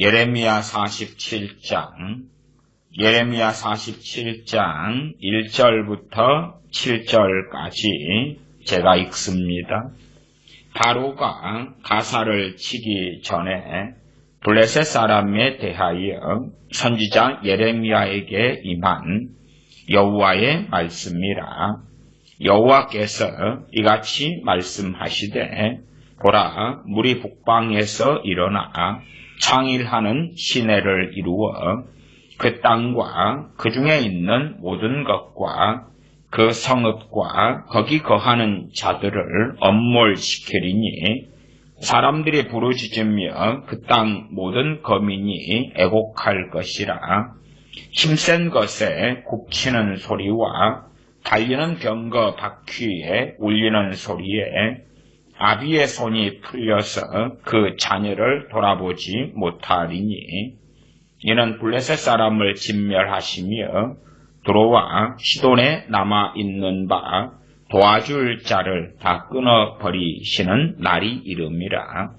예레미야 47장 1절부터 7절까지 제가 읽습니다. 바로가 가사를 치기 전에 블레셋 사람에 대하여 선지자 예레미야에게 임한 여호와의 말씀이라. 여호와께서 이같이 말씀하시되 보라, 물이 북방에서 일어나 창일하는 시내를 이루어 그 땅과 그 중에 있는 모든 것과 그 성읍과 거기 거하는 자들을 엄몰시키리니 사람들이 부르짖으며 그 땅 모든 거민이 애곡할 것이라. 힘센 것에 굽치는 소리와 달리는 병거 바퀴에 울리는 소리에 아비의 손이 풀려서 그 자녀를 돌아보지 못하리니 이는 블레셋 사람을 진멸하시며 도로와 시돈에 남아있는 바 도와줄 자를 다 끊어버리시는 날이 이름이라.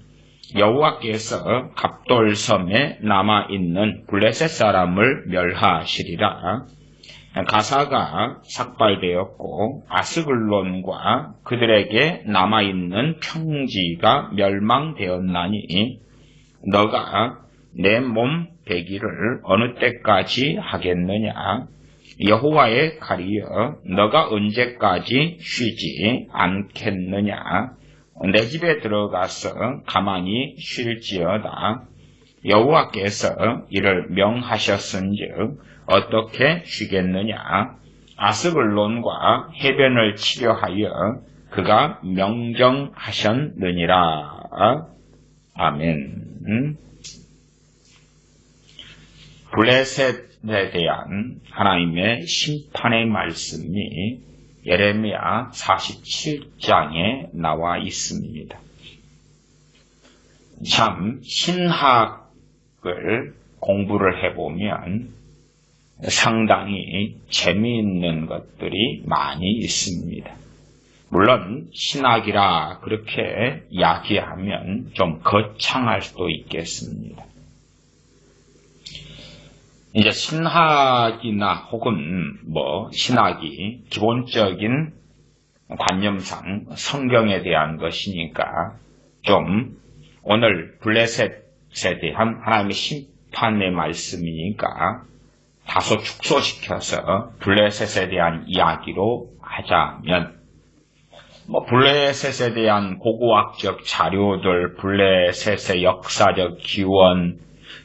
여호와께서 갑돌섬에 남아있는 블레셋 사람을 멸하시리라. 가사가 삭발되었고 아스글론과 그들에게 남아있는 평지가 멸망되었나니 너가 내 몸 베기를 어느 때까지 하겠느냐. 여호와의 칼이여, 너가 언제까지 쉬지 않겠느냐. 내 집에 들어가서 가만히 쉴지어다. 여호와께서 이를 명하셨은즉 어떻게 쉬겠느냐. 아스글론과 해변을 치려하여 그가 명정하셨느니라. 아멘. 블레셋에 대한 하나님의 심판의 말씀이 예레미야 47장에 나와 있습니다. 참 신학을 공부를 해보면 상당히 재미있는 것들이 많이 있습니다. 물론 신학이라 그렇게 이야기하면 좀 거창할 수도 있겠습니다. 이제 신학이나 혹은 신학이 기본적인 관념상 성경에 대한 것이니까 좀 오늘 블레셋에 대한 하나님의 심판의 말씀이니까 다소 축소시켜서 블레셋에 대한 이야기로 하자면 블레셋에 대한 고고학적 자료들, 블레셋의 역사적 기원,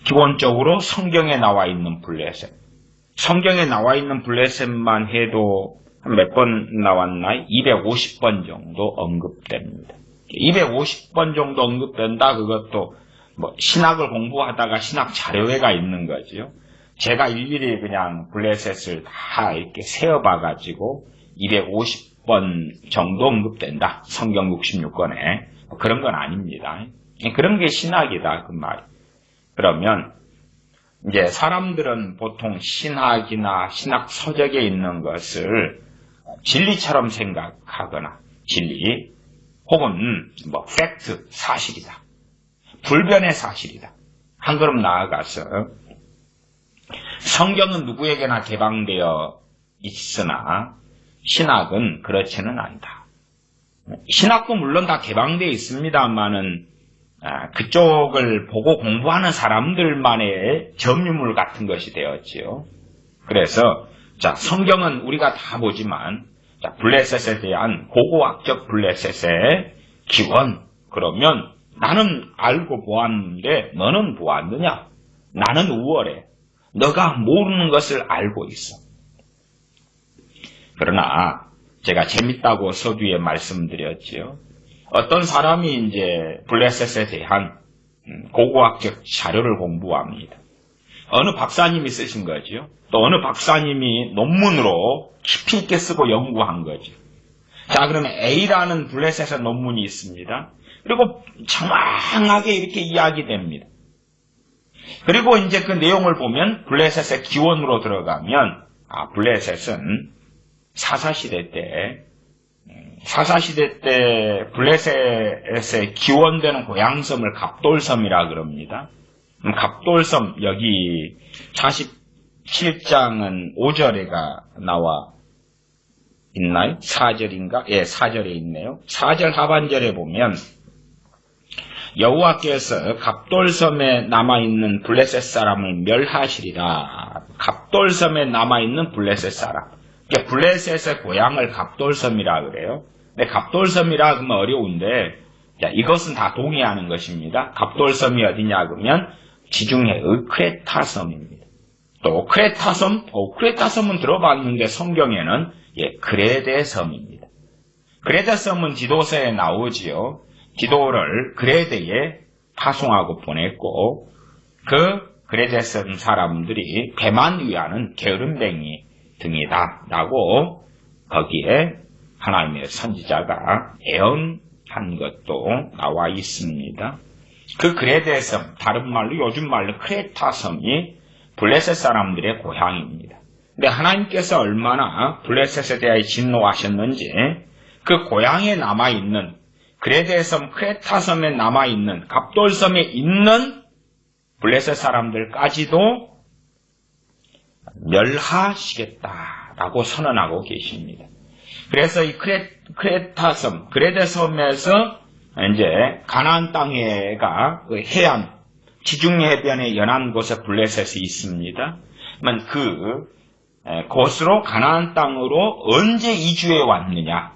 기본적으로 성경에 나와 있는 블레셋. 성경에 나와 있는 블레셋만 해도 몇 번 나왔나? 250번 정도 언급됩니다. 250번 정도 언급된다. 그것도 신학을 공부하다가 신학 자료회가 있는 거죠. 제가 일일이 그냥 블레셋을 다 이렇게 세어봐가지고 250번 정도 언급된다. 성경 66권에. 그런 건 아닙니다. 그런 게 신학이다. 그 말. 그러면 이제 사람들은 보통 신학이나 신학 서적에 있는 것을 진리처럼 생각하거나 진리 혹은 팩트, 사실이다. 불변의 사실이다. 한 걸음 나아가서 성경은 누구에게나 개방되어 있으나 신학은 그렇지는 않다. 신학도 물론 다 개방되어 있습니다만은 그쪽을 보고 공부하는 사람들만의 점유물 같은 것이 되었지요. 그래서 성경은 우리가 다 보지만 블레셋에 대한 고고학적 블레셋의 기원, 그러면 나는 알고 보았는데 너는 보았느냐? 나는 우월해. 너가 모르는 것을 알고 있어. 그러나 제가 재밌다고 서두에 말씀드렸지요. 어떤 사람이 이제 블레셋에 대한 고고학적 자료를 공부합니다. 어느 박사님이 쓰신 거죠. 또 어느 박사님이 논문으로 깊이 있게 쓰고 연구한 거죠. 자, 그러면 A라는 블레셋의 논문이 있습니다. 그리고 장황하게 이렇게 이야기됩니다. 그리고 이제 그 내용을 보면 블레셋의 기원으로 들어가면 블레셋은 사사시대 때 블레셋의 기원되는 고향섬을 갑돌섬이라 그럽니다. 갑돌섬, 여기 47장은 5절에가 나와 있나요? 4절인가? 예, 4절에 있네요. 4절 하반절에 보면 여호와께서 갑돌섬에 남아있는 블레셋 사람을 멸하시리라. 갑돌섬에 남아있는 블레셋 사람. 그러니까 블레셋의 고향을 갑돌섬이라 그래요. 근데 갑돌섬이라 그러면 어려운데, 자, 이것은 다 동의하는 것입니다. 갑돌섬이 어디냐 그러면 지중해 크레타섬입니다. 또 크레타섬은 들어봤는데 성경에는 그레데 섬입니다. 그레데 섬은 디도서에 나오지요. 디도를 그레데에 파송하고 보냈고, 그 그레데 섬 사람들이 배만 위하는 게으름뱅이 등이다 라고 거기에 하나님의 선지자가 예언한 것도 나와 있습니다. 그 그레데 섬, 다른 말로 요즘 말로 크레타 섬이 블레셋 사람들의 고향입니다. 근데 하나님께서 얼마나 블레셋에 대하여 진노하셨는지 그 고향에 남아있는 그레데 섬, 크레타 섬에 남아있는 갑돌섬에 있는 블레셋 사람들까지도 멸하시겠다라고 선언하고 계십니다. 그래서 이 크레타 섬, 그레데 섬에서 이제 가나안 땅에가 그 해안, 지중해 해변의 연안 곳에 블레셋이 있습니다. 그러면 그곳으로 가나안 땅으로 언제 이주해 왔느냐?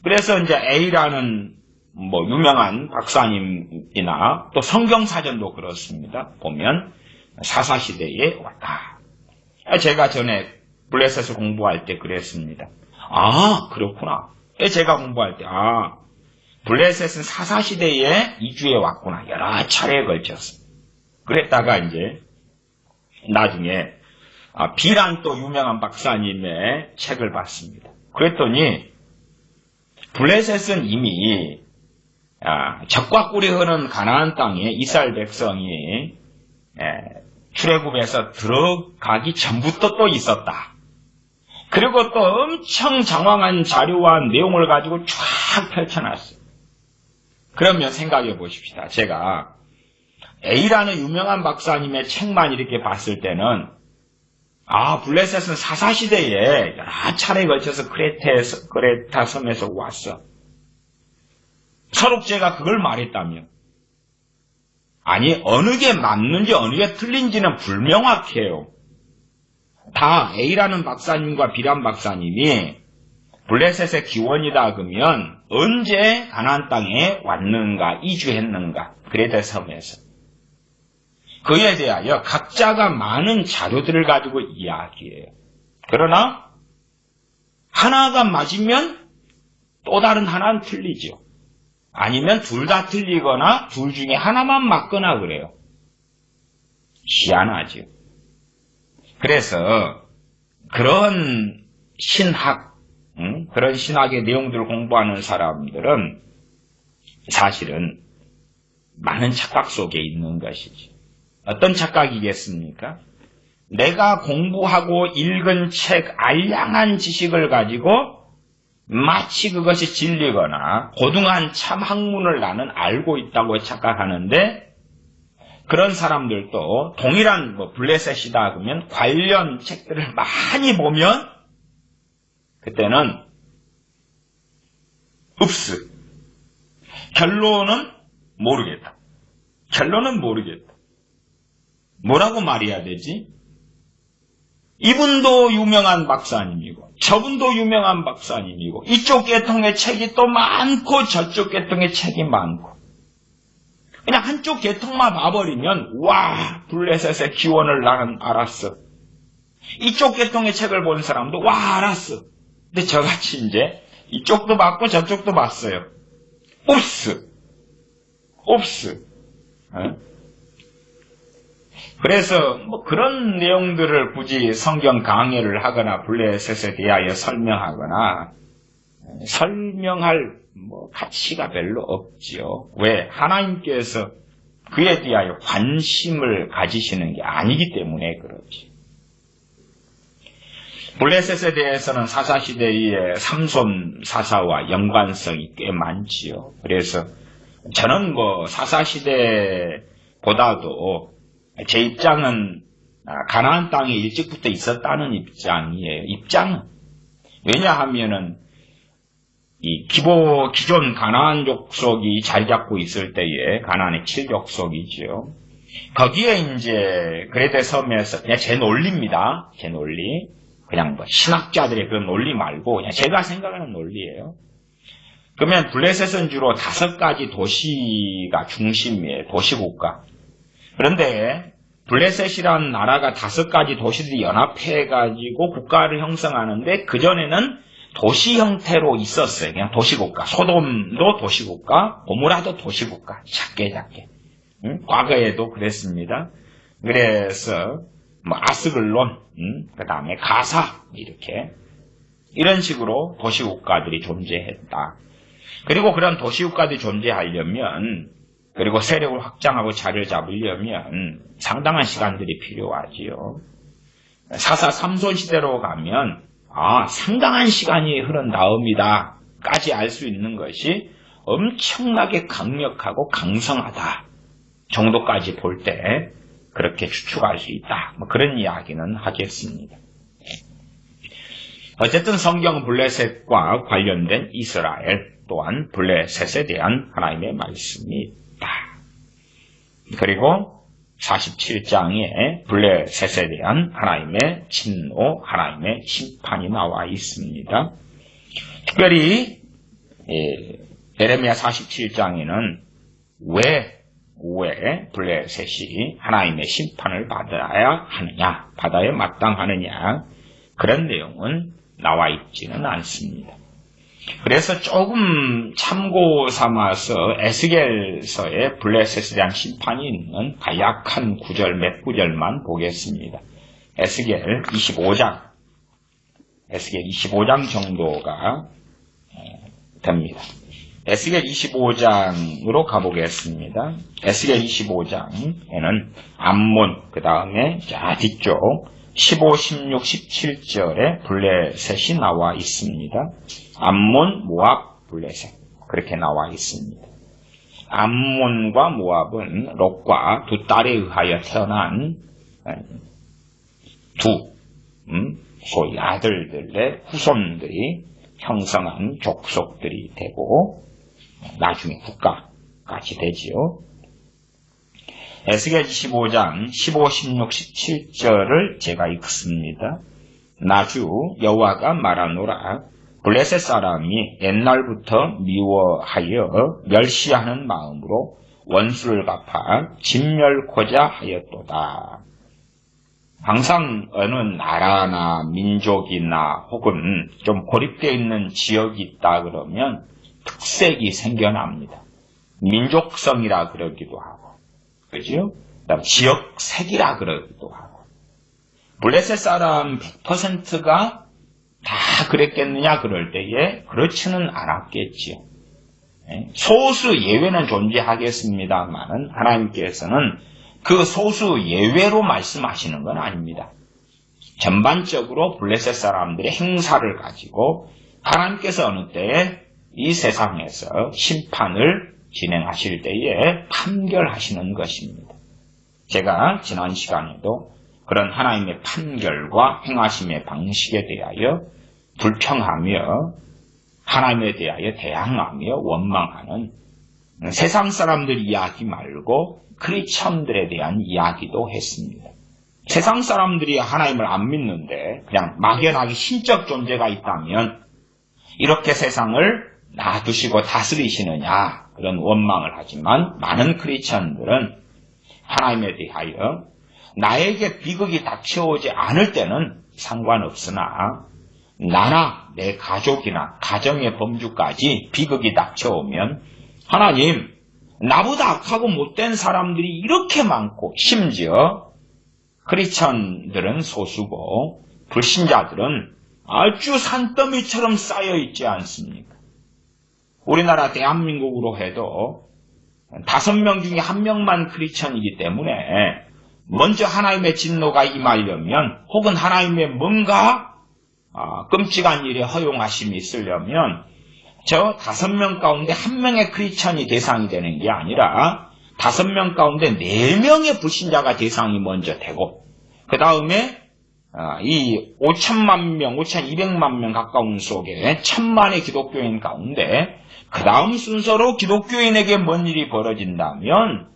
그래서 이제 A라는 유명한 박사님이나 또 성경사전도 그렇습니다. 보면 사사시대에 왔다. 제가 전에 블레셋을 공부할 때 그랬습니다. 아, 그렇구나. 제가 공부할 때, 블레셋은 사사시대에 이주해 왔구나. 여러 차례에 걸쳐서. 그랬다가 이제 나중에 비란 또 유명한 박사님의 책을 봤습니다. 그랬더니 블레셋은 이미 적과 꿀이 흐르는 가나안 땅에 이스라엘 백성이 출애굽에서 들어가기 전부터 또 있었다. 그리고 또 엄청 장황한 자료와 내용을 가지고 쫙 펼쳐놨어요. 그러면 생각해 보십시다. 제가 A라는 유명한 박사님의 책만 이렇게 봤을 때는 블레셋은 사사시대에 여러 차례에 걸쳐서 크레타 섬에서 왔어. 서록제가 그걸 말했다며. 아니, 어느 게 맞는지 어느 게 틀린지는 불명확해요. 다 A라는 박사님과 B란 박사님이 블레셋의 기원이다 그러면 언제 가나안 땅에 왔는가, 이주했는가, 그레데 섬에서. 그에 대하여 각자가 많은 자료들을 가지고 이야기해요. 그러나 하나가 맞으면 또 다른 하나는 틀리죠. 아니면 둘 다 틀리거나 둘 중에 하나만 맞거나 그래요. 희한하죠. 그래서 그런 신학, 그런 신학의 내용들을 공부하는 사람들은 사실은 많은 착각 속에 있는 것이죠. 어떤 착각이겠습니까? 내가 공부하고 읽은 책, 알량한 지식을 가지고 마치 그것이 진리거나 고등한 참 학문을 나는 알고 있다고 착각하는데, 그런 사람들도 동일한 블레셋이다 그러면 관련 책들을 많이 보면 그때는 읍스. 결론은 모르겠다. 뭐라고 말해야 되지? 이분도 유명한 박사님이고 저분도 유명한 박사님이고 이쪽 계통의 책이 또 많고 저쪽 계통의 책이 많고 그냥 한쪽 계통만 봐버리면 와, 블레셋의 기원을 나는 알았어. 이쪽 계통의 책을 본 사람도 와, 알았어. 근데 저같이 이제 이쪽도 봤고 저쪽도 봤어요. 옵스. 그래서 그런 내용들을 굳이 성경 강해를 하거나 블레셋에 대하여 설명하거나 설명할 가치가 별로 없지요. 왜? 하나님께서 그에 대하여 관심을 가지시는 게 아니기 때문에 그렇지. 블레셋에 대해서는 사사시대의 삼손 사사와 연관성이 꽤 많지요. 그래서 저는 사사시대보다도 제 입장은 가나안 땅에 일찍부터 있었다는 입장이에요. 입장은. 왜냐하면은 기존 가나안 족속이 자리 잡고 있을 때에 가나안의 7족속이죠. 거기에 이제 그레데 섬에서 그냥 제 논리입니다. 제 논리. 그냥 뭐 신학자들의 그런 논리 말고 그냥 제가 생각하는 논리예요. 그러면 블레셋은 주로 5가지 도시가 중심이에요. 도시국가. 그런데 블레셋이라는 나라가 5가지 도시들이 연합해가지고 국가를 형성하는데 그전에는 도시 형태로 있었어요. 그냥 도시국가. 소돔도 도시국가, 고모라도 도시국가. 작게. 과거에도 그랬습니다. 그래서 아스글론, 그 다음에 가사 이렇게 이런 식으로 도시국가들이 존재했다. 그리고 그런 도시국가들이 존재하려면 그리고 세력을 확장하고 자리를 잡으려면 상당한 시간들이 필요하지요. 사사 삼손 시대로 가면 상당한 시간이 흐른 다음이다 까지 알 수 있는 것이 엄청나게 강력하고 강성하다 정도까지 볼 때 그렇게 추측할 수 있다. 그런 이야기는 하겠습니다. 어쨌든 성경은 블레셋과 관련된 이스라엘 또한 블레셋에 대한 하나님의 말씀이 있다. 그리고 47장에 블레셋에 대한 하나님의 진노, 하나님의 심판이 나와 있습니다. 특별히 예레미야 47장에는 왜 블레셋이 하나님의 심판을 받아야 하느냐, 받아야 마땅하느냐 그런 내용은 나와 있지는 않습니다. 그래서 조금 참고 삼아서 에스겔서에 블레셋에 대한 심판이 있는 간략한 구절 몇 구절만 보겠습니다. 에스겔 25장 정도가 됩니다. 에스겔 25장으로 가보겠습니다. 에스겔 25장에는 암몬, 그 다음에 뒤쪽 15, 16, 17절에 블레셋이 나와 있습니다. 암몬, 모압, 블레셋 그렇게 나와 있습니다. 암몬과 모압은 롯과 두 딸에 의하여 태어난 소위 아들들의 후손들이 형성한 족속들이 되고 나중에 국가까지 되지요. 에스겔 25장 15, 16, 17절을 제가 읽습니다. 나주 여호와가 말하노라. 블레셋 사람이 옛날부터 미워하여 멸시하는 마음으로 원수를 갚아 진멸코자 하였도다. 항상 어느 나라나 민족이나 혹은 좀 고립되어 있는 지역이 있다 그러면 특색이 생겨납니다. 민족성이라 그러기도 하고, 그죠? 그다음 지역색이라 그러기도 하고. 블레셋 사람 100%가 다 그랬겠느냐 그럴 때에 그렇지는 않았겠지요. 소수 예외는 존재하겠습니다만은 하나님께서는 그 소수 예외로 말씀하시는 건 아닙니다. 전반적으로 블레셋 사람들의 행사를 가지고 하나님께서 어느 때에 이 세상에서 심판을 진행하실 때에 판결하시는 것입니다. 제가 지난 시간에도 그런 하나님의 판결과 행하심의 방식에 대하여 불평하며 하나님에 대하여 대항하며 원망하는 세상 사람들 이야기 말고 크리스천들에 대한 이야기도 했습니다. 세상 사람들이 하나님을 안 믿는데 그냥 막연하게 신적 존재가 있다면 이렇게 세상을 놔두시고 다스리시느냐 그런 원망을 하지만 많은 크리스천들은 하나님에 대하여 나에게 비극이 닥쳐오지 않을 때는 상관없으나 나나 내 가족이나 가정의 범주까지 비극이 닥쳐오면 하나님 나보다 악하고 못된 사람들이 이렇게 많고 심지어 크리스천들은 소수고 불신자들은 아주 산더미처럼 쌓여있지 않습니까? 우리나라 대한민국으로 해도 5명 중에 1명만 크리스천이기 때문에 먼저 하나님의 진노가 임하려면 혹은 하나님의 뭔가 끔찍한 일에 허용하심이 있으려면 저 5명 가운데 1명의 크리스천이 대상이 되는 게 아니라 5명 가운데 4명의 불신자가 대상이 먼저 되고, 그 다음에 이 5천만 명, 5,200만 명 가까운 속에 1,000만의 기독교인 가운데 그 다음 순서로 기독교인에게 뭔 일이 벌어진다면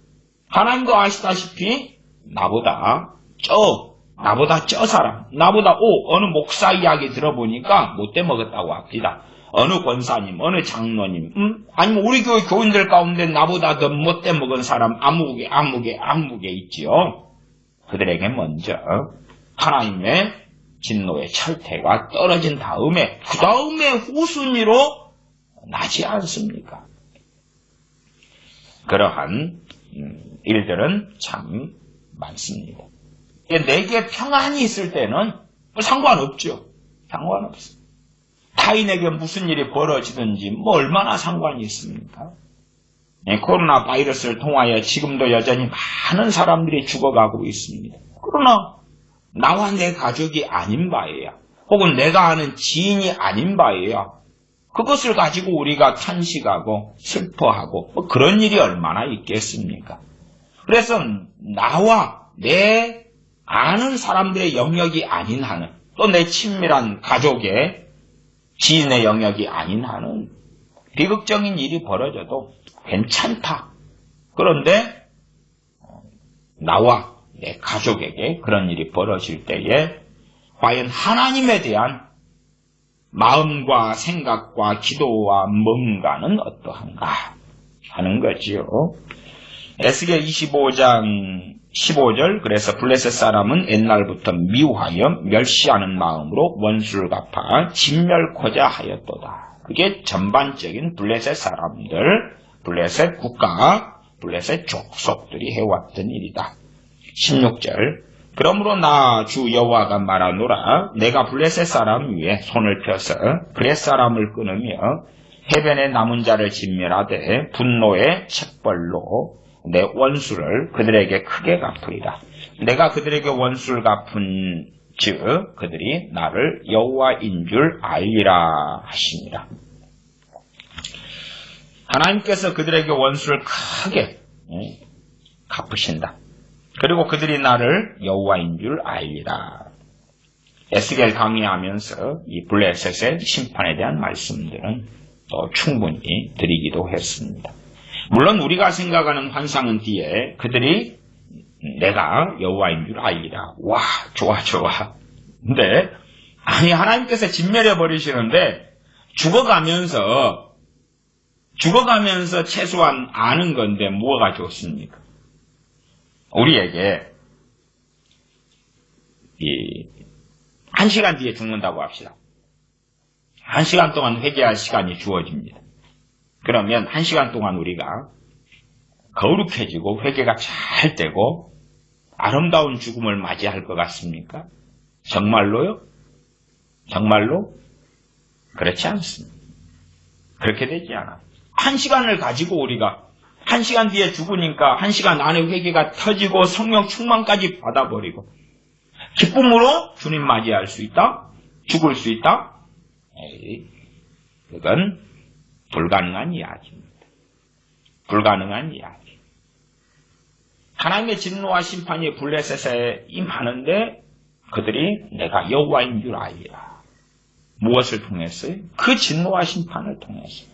하나님도 아시다시피 나보다 저 사람, 나보다 어느 목사 이야기 들어보니까 못돼 먹었다고 합니다. 어느 권사님, 어느 장로님, 아니면 우리 교회 교인들 가운데 나보다 더 못돼 먹은 사람 아무개 있지요. 그들에게 먼저 하나님의 진노의 철퇴가 떨어진 다음에 그 다음에 후순위로 나지 않습니까? 그러한 일들은 참 많습니다. 내게 평안이 있을 때는 상관없죠. 상관없어. 타인에게 무슨 일이 벌어지든지 얼마나 상관이 있습니까? 코로나 바이러스를 통하여 지금도 여전히 많은 사람들이 죽어가고 있습니다. 그러나 나와 내 가족이 아닌 바에야, 혹은 내가 아는 지인이 아닌 바에야 그것을 가지고 우리가 탄식하고 슬퍼하고 그런 일이 얼마나 있겠습니까? 그래서 나와 내 아는 사람들의 영역이 아닌 한은, 또 내 친밀한 가족의 지인의 영역이 아닌 한은 비극적인 일이 벌어져도 괜찮다. 그런데 나와 내 가족에게 그런 일이 벌어질 때에 과연 하나님에 대한 마음과 생각과 기도와 뭔가는 어떠한가 하는 거지요. 에스겔 25장 15절, 그래서 블레셋 사람은 옛날부터 미워하여 멸시하는 마음으로 원수를 갚아 진멸코자 하였도다. 그게 전반적인 블레셋 사람들, 블레셋 국가, 블레셋 족속들이 해왔던 일이다. 16절, 그러므로 나 주 여호와가 말하노라. 내가 블레셋 사람 위에 손을 펴서 블레셋 사람을 끊으며 해변에 남은 자를 진멸하되 분노의 책벌로 내 원수를 그들에게 크게 갚으리라. 내가 그들에게 원수를 갚은 즉 그들이 나를 여호와인 줄 알리라 하시니라. 하나님께서 그들에게 원수를 크게 갚으신다. 그리고 그들이 나를 여호와인 줄 알리라. 에스겔 강의하면서 이 블레셋의 심판에 대한 말씀들은 또 충분히 드리기도 했습니다. 물론 우리가 생각하는 환상은 뒤에 그들이 내가 여호와인 줄 알리라. 와, 좋아. 근데 아니 하나님께서 진멸해 버리시는데 죽어가면서 최소한 아는 건데 뭐가 좋습니까? 우리에게 1시간 뒤에 죽는다고 합시다. 1시간 동안 회개할 시간이 주어집니다. 그러면 1시간 동안 우리가 거룩해지고 회개가 잘 되고 아름다운 죽음을 맞이할 것 같습니까? 정말로요? 정말로? 그렇지 않습니다. 그렇게 되지 않아요. 1시간을 가지고 우리가 1시간 뒤에 죽으니까 1시간 안에 회개가 터지고 성령 충만까지 받아버리고 기쁨으로 주님 맞이할 수 있다? 죽을 수 있다? 그건 불가능한 이야기입니다. 불가능한 이야기. 하나님의 진노와 심판이 블레셋에 임하는데 그들이 내가 여호와인 줄 알리라. 무엇을 통했어요? 그 진노와 심판을 통해서.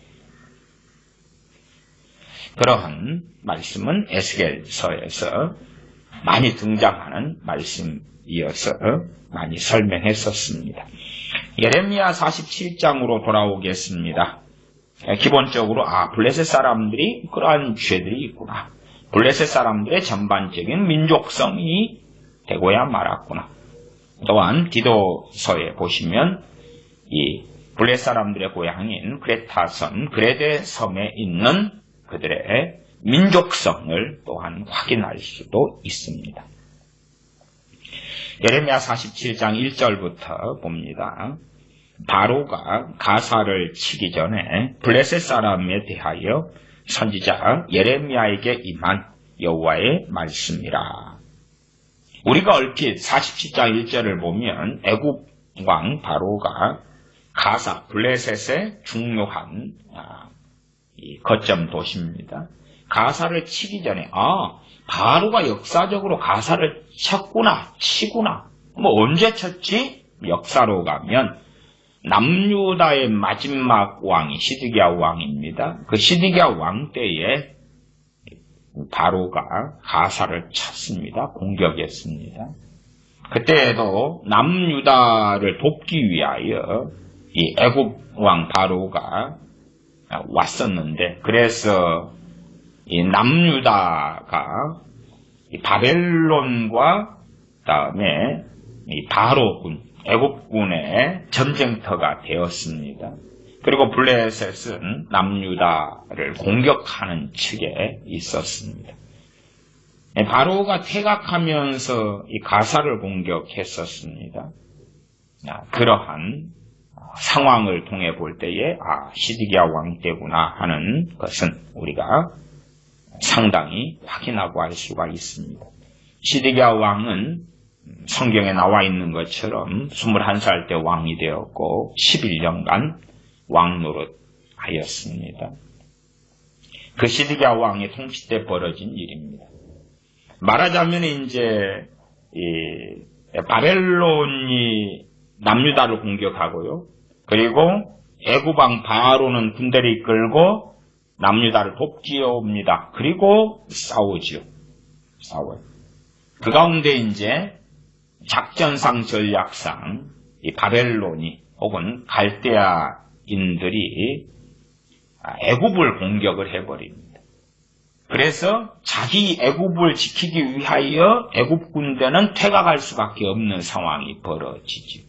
그러한 말씀은 에스겔서에서 많이 등장하는 말씀이어서 많이 설명했었습니다. 예레미야 47장으로 돌아오겠습니다. 기본적으로 블레셋 사람들이 그러한 죄들이 있구나. 블레셋 사람들의 전반적인 민족성이 되고야 말았구나. 또한 디도서에 보시면 이 블레셋 사람들의 고향인 그레타섬, 그레데 섬에 있는 그들의 민족성을 또한 확인할 수도 있습니다. 예레미야 47장 1절부터 봅니다. 바로가 가사를 치기 전에 블레셋 사람에 대하여 선지자 예레미야에게 임한 여호와의 말씀이라. 우리가 얼핏 47장 1절을 보면 애굽 왕 바로가 가사 블레셋의 중요한 이 거점 도시입니다. 가사를 치기 전에 바로가 역사적으로 가사를 치구나. 뭐 언제 쳤지? 역사로 가면 남유다의 마지막 왕이 시드기야 왕입니다. 그 시드기야 왕 때에 바로가 가사를 쳤습니다. 공격했습니다. 그때에도 남유다를 돕기 위하여 이 애굽 왕 바로가 왔었는데, 그래서 이 남유다가 이 바벨론과 그다음에 이 바로군, 애굽군의 전쟁터가 되었습니다. 그리고 블레셋은 남유다를 공격하는 측에 있었습니다. 바로가 퇴각하면서 이 가사를 공격했었습니다. 그러한 상황을 통해 볼 때에 시드기야 왕 때구나 하는 것은 우리가 상당히 확인하고 알 수가 있습니다. 시드기야 왕은 성경에 나와 있는 것처럼 21살 때 왕이 되었고 11년간 왕 노릇하였습니다. 그 시드기야 왕의 통치 때 벌어진 일입니다. 말하자면 이제 바벨론이 남유다를 공격하고요. 그리고 애굽 왕 바로는 군대를 이끌고 남유다를 돕기옵니다. 그리고 싸워요. 그 가운데 이제 작전상 전략상 이 바벨론이 혹은 갈대아인들이 애굽을 공격을 해버립니다. 그래서 자기 애굽을 지키기 위하여 애굽 군대는 퇴각할 수밖에 없는 상황이 벌어지죠.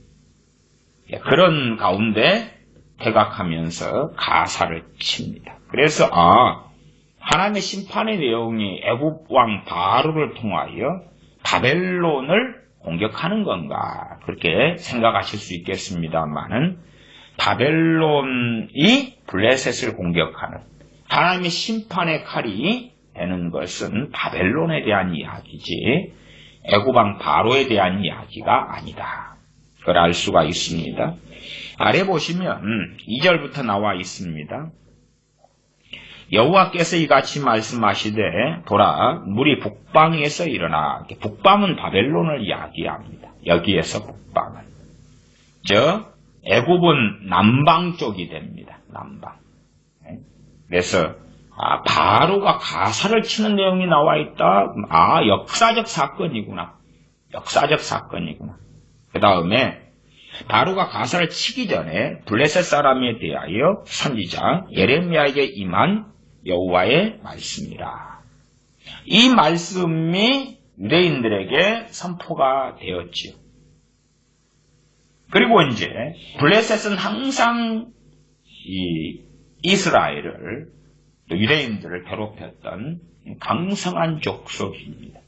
그런 가운데 퇴각하면서 가사를 칩니다. 그래서 하나님의 심판의 내용이 애굽 왕 바로를 통하여 바벨론을 공격하는 건가, 그렇게 생각하실 수 있겠습니다만은 바벨론이 블레셋을 공격하는 하나님의 심판의 칼이 되는 것은 바벨론에 대한 이야기지 애굽 왕 바로에 대한 이야기가 아니다. 그걸 알 수가 있습니다. 아래 보시면 2절부터 나와 있습니다. 여호와께서 이같이 말씀하시되 보라, 물이 북방에서 일어나. 북방은 바벨론을 이야기합니다. 여기에서 북방은 애굽은 남방 쪽이 됩니다. 남방. 그래서 바로가 가사를 치는 내용이 나와 있다. 역사적 사건이구나. 그 다음에 바로가 가사를 치기 전에 블레셋 사람에 대하여 선지자 예레미야에게 임한 여호와의 말씀이라. 이 말씀이 유대인들에게 선포가 되었지요. 그리고 이제 블레셋은 항상 이 이스라엘을, 유대인들을 괴롭혔던 강성한 족속입니다.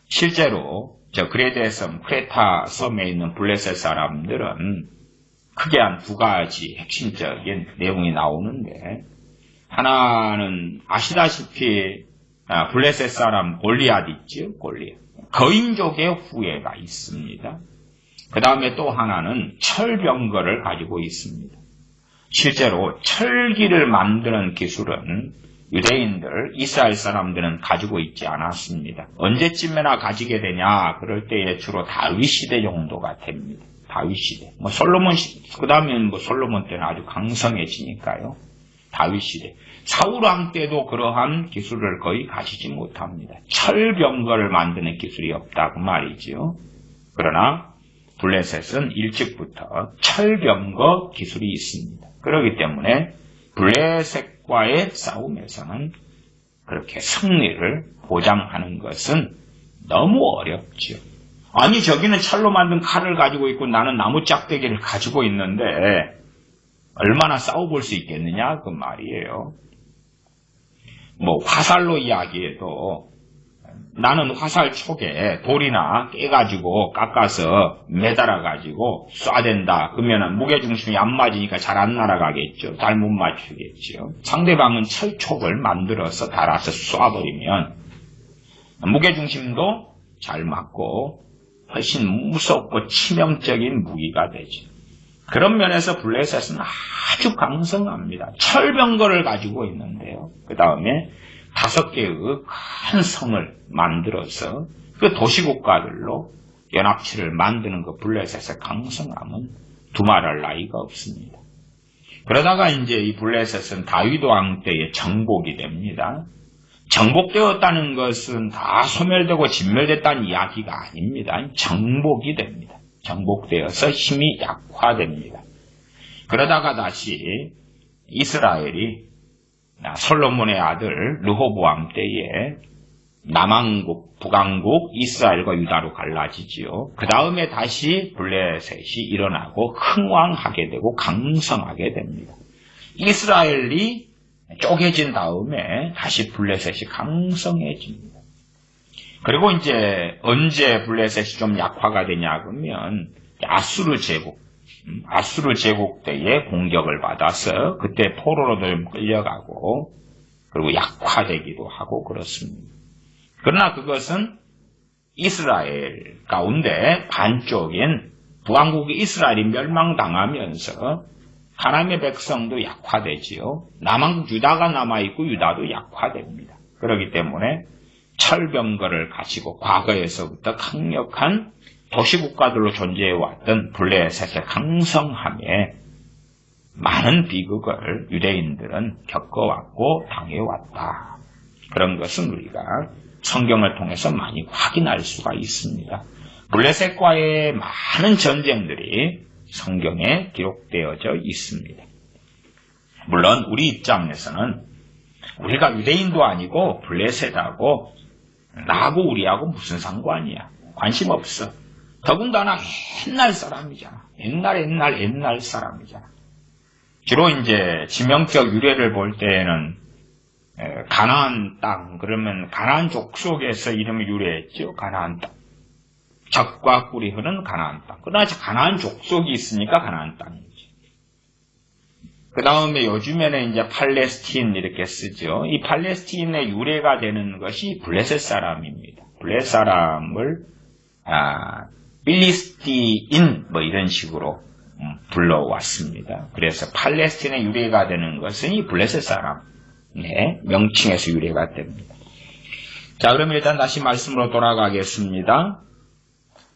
실제로 그레데 섬, 크레타 섬에 있는 블레셋 사람들은 크게 한 두 가지 핵심적인 내용이 나오는데, 하나는 아시다시피 블레셋 사람 골리앗 있죠. 골리앗. 거인족의 후예가 있습니다. 그 다음에 또 하나는 철병거를 가지고 있습니다. 실제로 철기를 만드는 기술은 유대인들, 이스라엘 사람들은 가지고 있지 않았습니다. 언제쯤에나 가지게 되냐? 그럴 때에 주로 다윗 시대 정도가 됩니다. 다윗 시대. 솔로몬 시대, 그 다음엔 솔로몬 때는 아주 강성해지니까요. 다윗 시대. 사울 왕 때도 그러한 기술을 거의 가지지 못합니다. 철병거를 만드는 기술이 없다, 그 말이죠. 그러나 블레셋은 일찍부터 철병거 기술이 있습니다. 그렇기 때문에 블레셋과의 싸움에서는 그렇게 승리를 보장하는 것은 너무 어렵죠. 아니, 저기는 철로 만든 칼을 가지고 있고 나는 나무 짝대기를 가지고 있는데 얼마나 싸워볼 수 있겠느냐, 그 말이에요. 화살로 이야기해도 나는 화살 촉에 돌이나 깨가지고 깎아서 매달아가지고 쏴댄다. 그러면 무게중심이 안 맞으니까 잘 안 날아가겠죠. 잘 못 맞추겠죠. 상대방은 철촉을 만들어서 달아서 쏴버리면 무게중심도 잘 맞고 훨씬 무섭고 치명적인 무기가 되죠. 그런 면에서 블레셋은 아주 강성합니다. 철병거를 가지고 있는데요. 그 다음에 5개의 큰 성을 만들어서 그 도시국가들로 연합체를 만드는 그 블레셋의 강성함은 두말할 나위가 없습니다. 그러다가 이제 이 블레셋은 다윗 왕 때에 정복이 됩니다. 정복되었다는 것은 다 소멸되고 진멸됐다는 이야기가 아닙니다. 정복이 됩니다. 정복되어서 힘이 약화됩니다. 그러다가 다시 이스라엘이 솔로몬의 아들 르호보암 때에 남왕국, 북왕국, 이스라엘과 유다로 갈라지지요. 그 다음에 다시 블레셋이 일어나고 흥왕하게 되고 강성하게 됩니다. 이스라엘이 쪼개진 다음에 다시 블레셋이 강성해집니다. 그리고 이제 언제 블레셋이 좀 약화가 되냐 그러면 아수르 제국 때에 공격을 받아서 그때 포로로 끌려가고 그리고 약화되기도 하고 그렇습니다. 그러나 그것은 이스라엘 가운데 반쪽인 북왕국이 이스라엘이 멸망당하면서 하나님의 백성도 약화되지요. 남왕국 유다가 남아있고 유다도 약화됩니다. 그렇기 때문에 철병거를 가지고 과거에서부터 강력한 도시국가들로 존재해왔던 블레셋의 강성함에 많은 비극을 유대인들은 겪어왔고 당해왔다. 그런 것은 우리가 성경을 통해서 많이 확인할 수가 있습니다. 블레셋과의 많은 전쟁들이 성경에 기록되어져 있습니다. 물론 우리 입장에서는 우리가 유대인도 아니고 블레셋하고 나하고 우리하고 무슨 상관이야. 관심 없어. 더군다나 옛날 사람이잖아. 옛날 사람이잖아. 주로 이제 지명적 유래를 볼 때에는 가나안 땅, 그러면 가나안 족속에서 이름이 유래했죠. 가나안 땅. 젖과 꿀이 흐르는 가나안 땅. 그러나 가나안 족속이 있으니까 가나안 땅이지. 그 다음에 요즘에는 이제 팔레스틴 이렇게 쓰죠. 이 팔레스틴의 유래가 되는 것이 블레셋 사람입니다. 블레셋 사람을 필리스티인 뭐 이런 식으로 불러왔습니다. 그래서 팔레스틴의 유래가 되는 것은 이 블레셋 사람의 명칭에서 유래가 됩니다. 자, 그럼 일단 다시 말씀으로 돌아가겠습니다.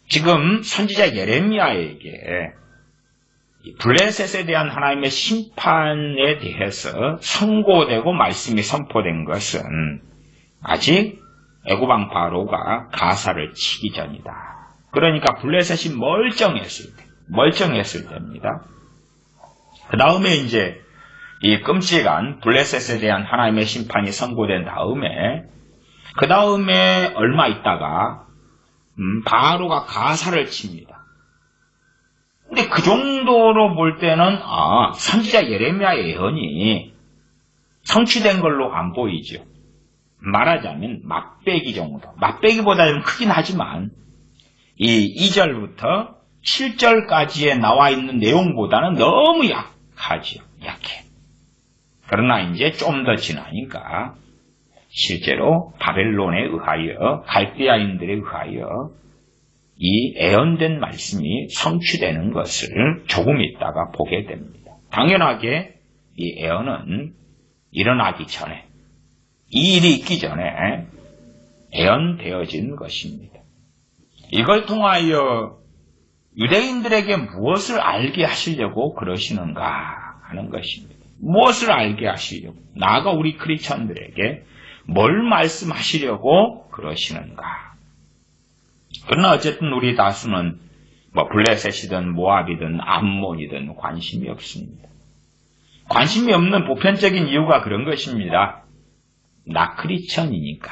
지금 선지자 예레미야에게 블레셋에 대한 하나님의 심판에 대해서 선고되고 말씀이 선포된 것은 아직 애굽왕 바로가 가사를 치기 전이다. 그러니까 블레셋이 멀쩡했을 때입니다. 그 다음에 이제 이 끔찍한 블레셋에 대한 하나님의 심판이 선고된 다음에 그 다음에 얼마 있다가 바로가 가사를 칩니다. 근데 그 정도로 볼 때는 선지자 예레미야의 예언이 성취된 걸로 안 보이죠. 말하자면 맛배기 정도. 맛배기보다 좀 크긴 하지만 이 2절부터 7절까지에 나와 있는 내용보다는 너무 약하죠. 약해. 그러나 이제 좀 더 지나니까 실제로 바벨론에 의하여 갈대아인들에 의하여 이 예언된 말씀이 성취되는 것을 조금 있다가 보게 됩니다. 당연하게 이 예언은 일어나기 전에, 이 일이 있기 전에 예언되어진 것입니다. 이걸 통하여 유대인들에게 무엇을 알게 하시려고 그러시는가 하는 것입니다. 무엇을 알게 하시려고, 나아가 우리 크리스천들에게 뭘 말씀하시려고 그러시는가. 그러나 어쨌든 우리 다수는 블레셋이든 모압이든 암몬이든 관심이 없습니다. 관심이 없는 보편적인 이유가 그런 것입니다. 나 크리스천이니까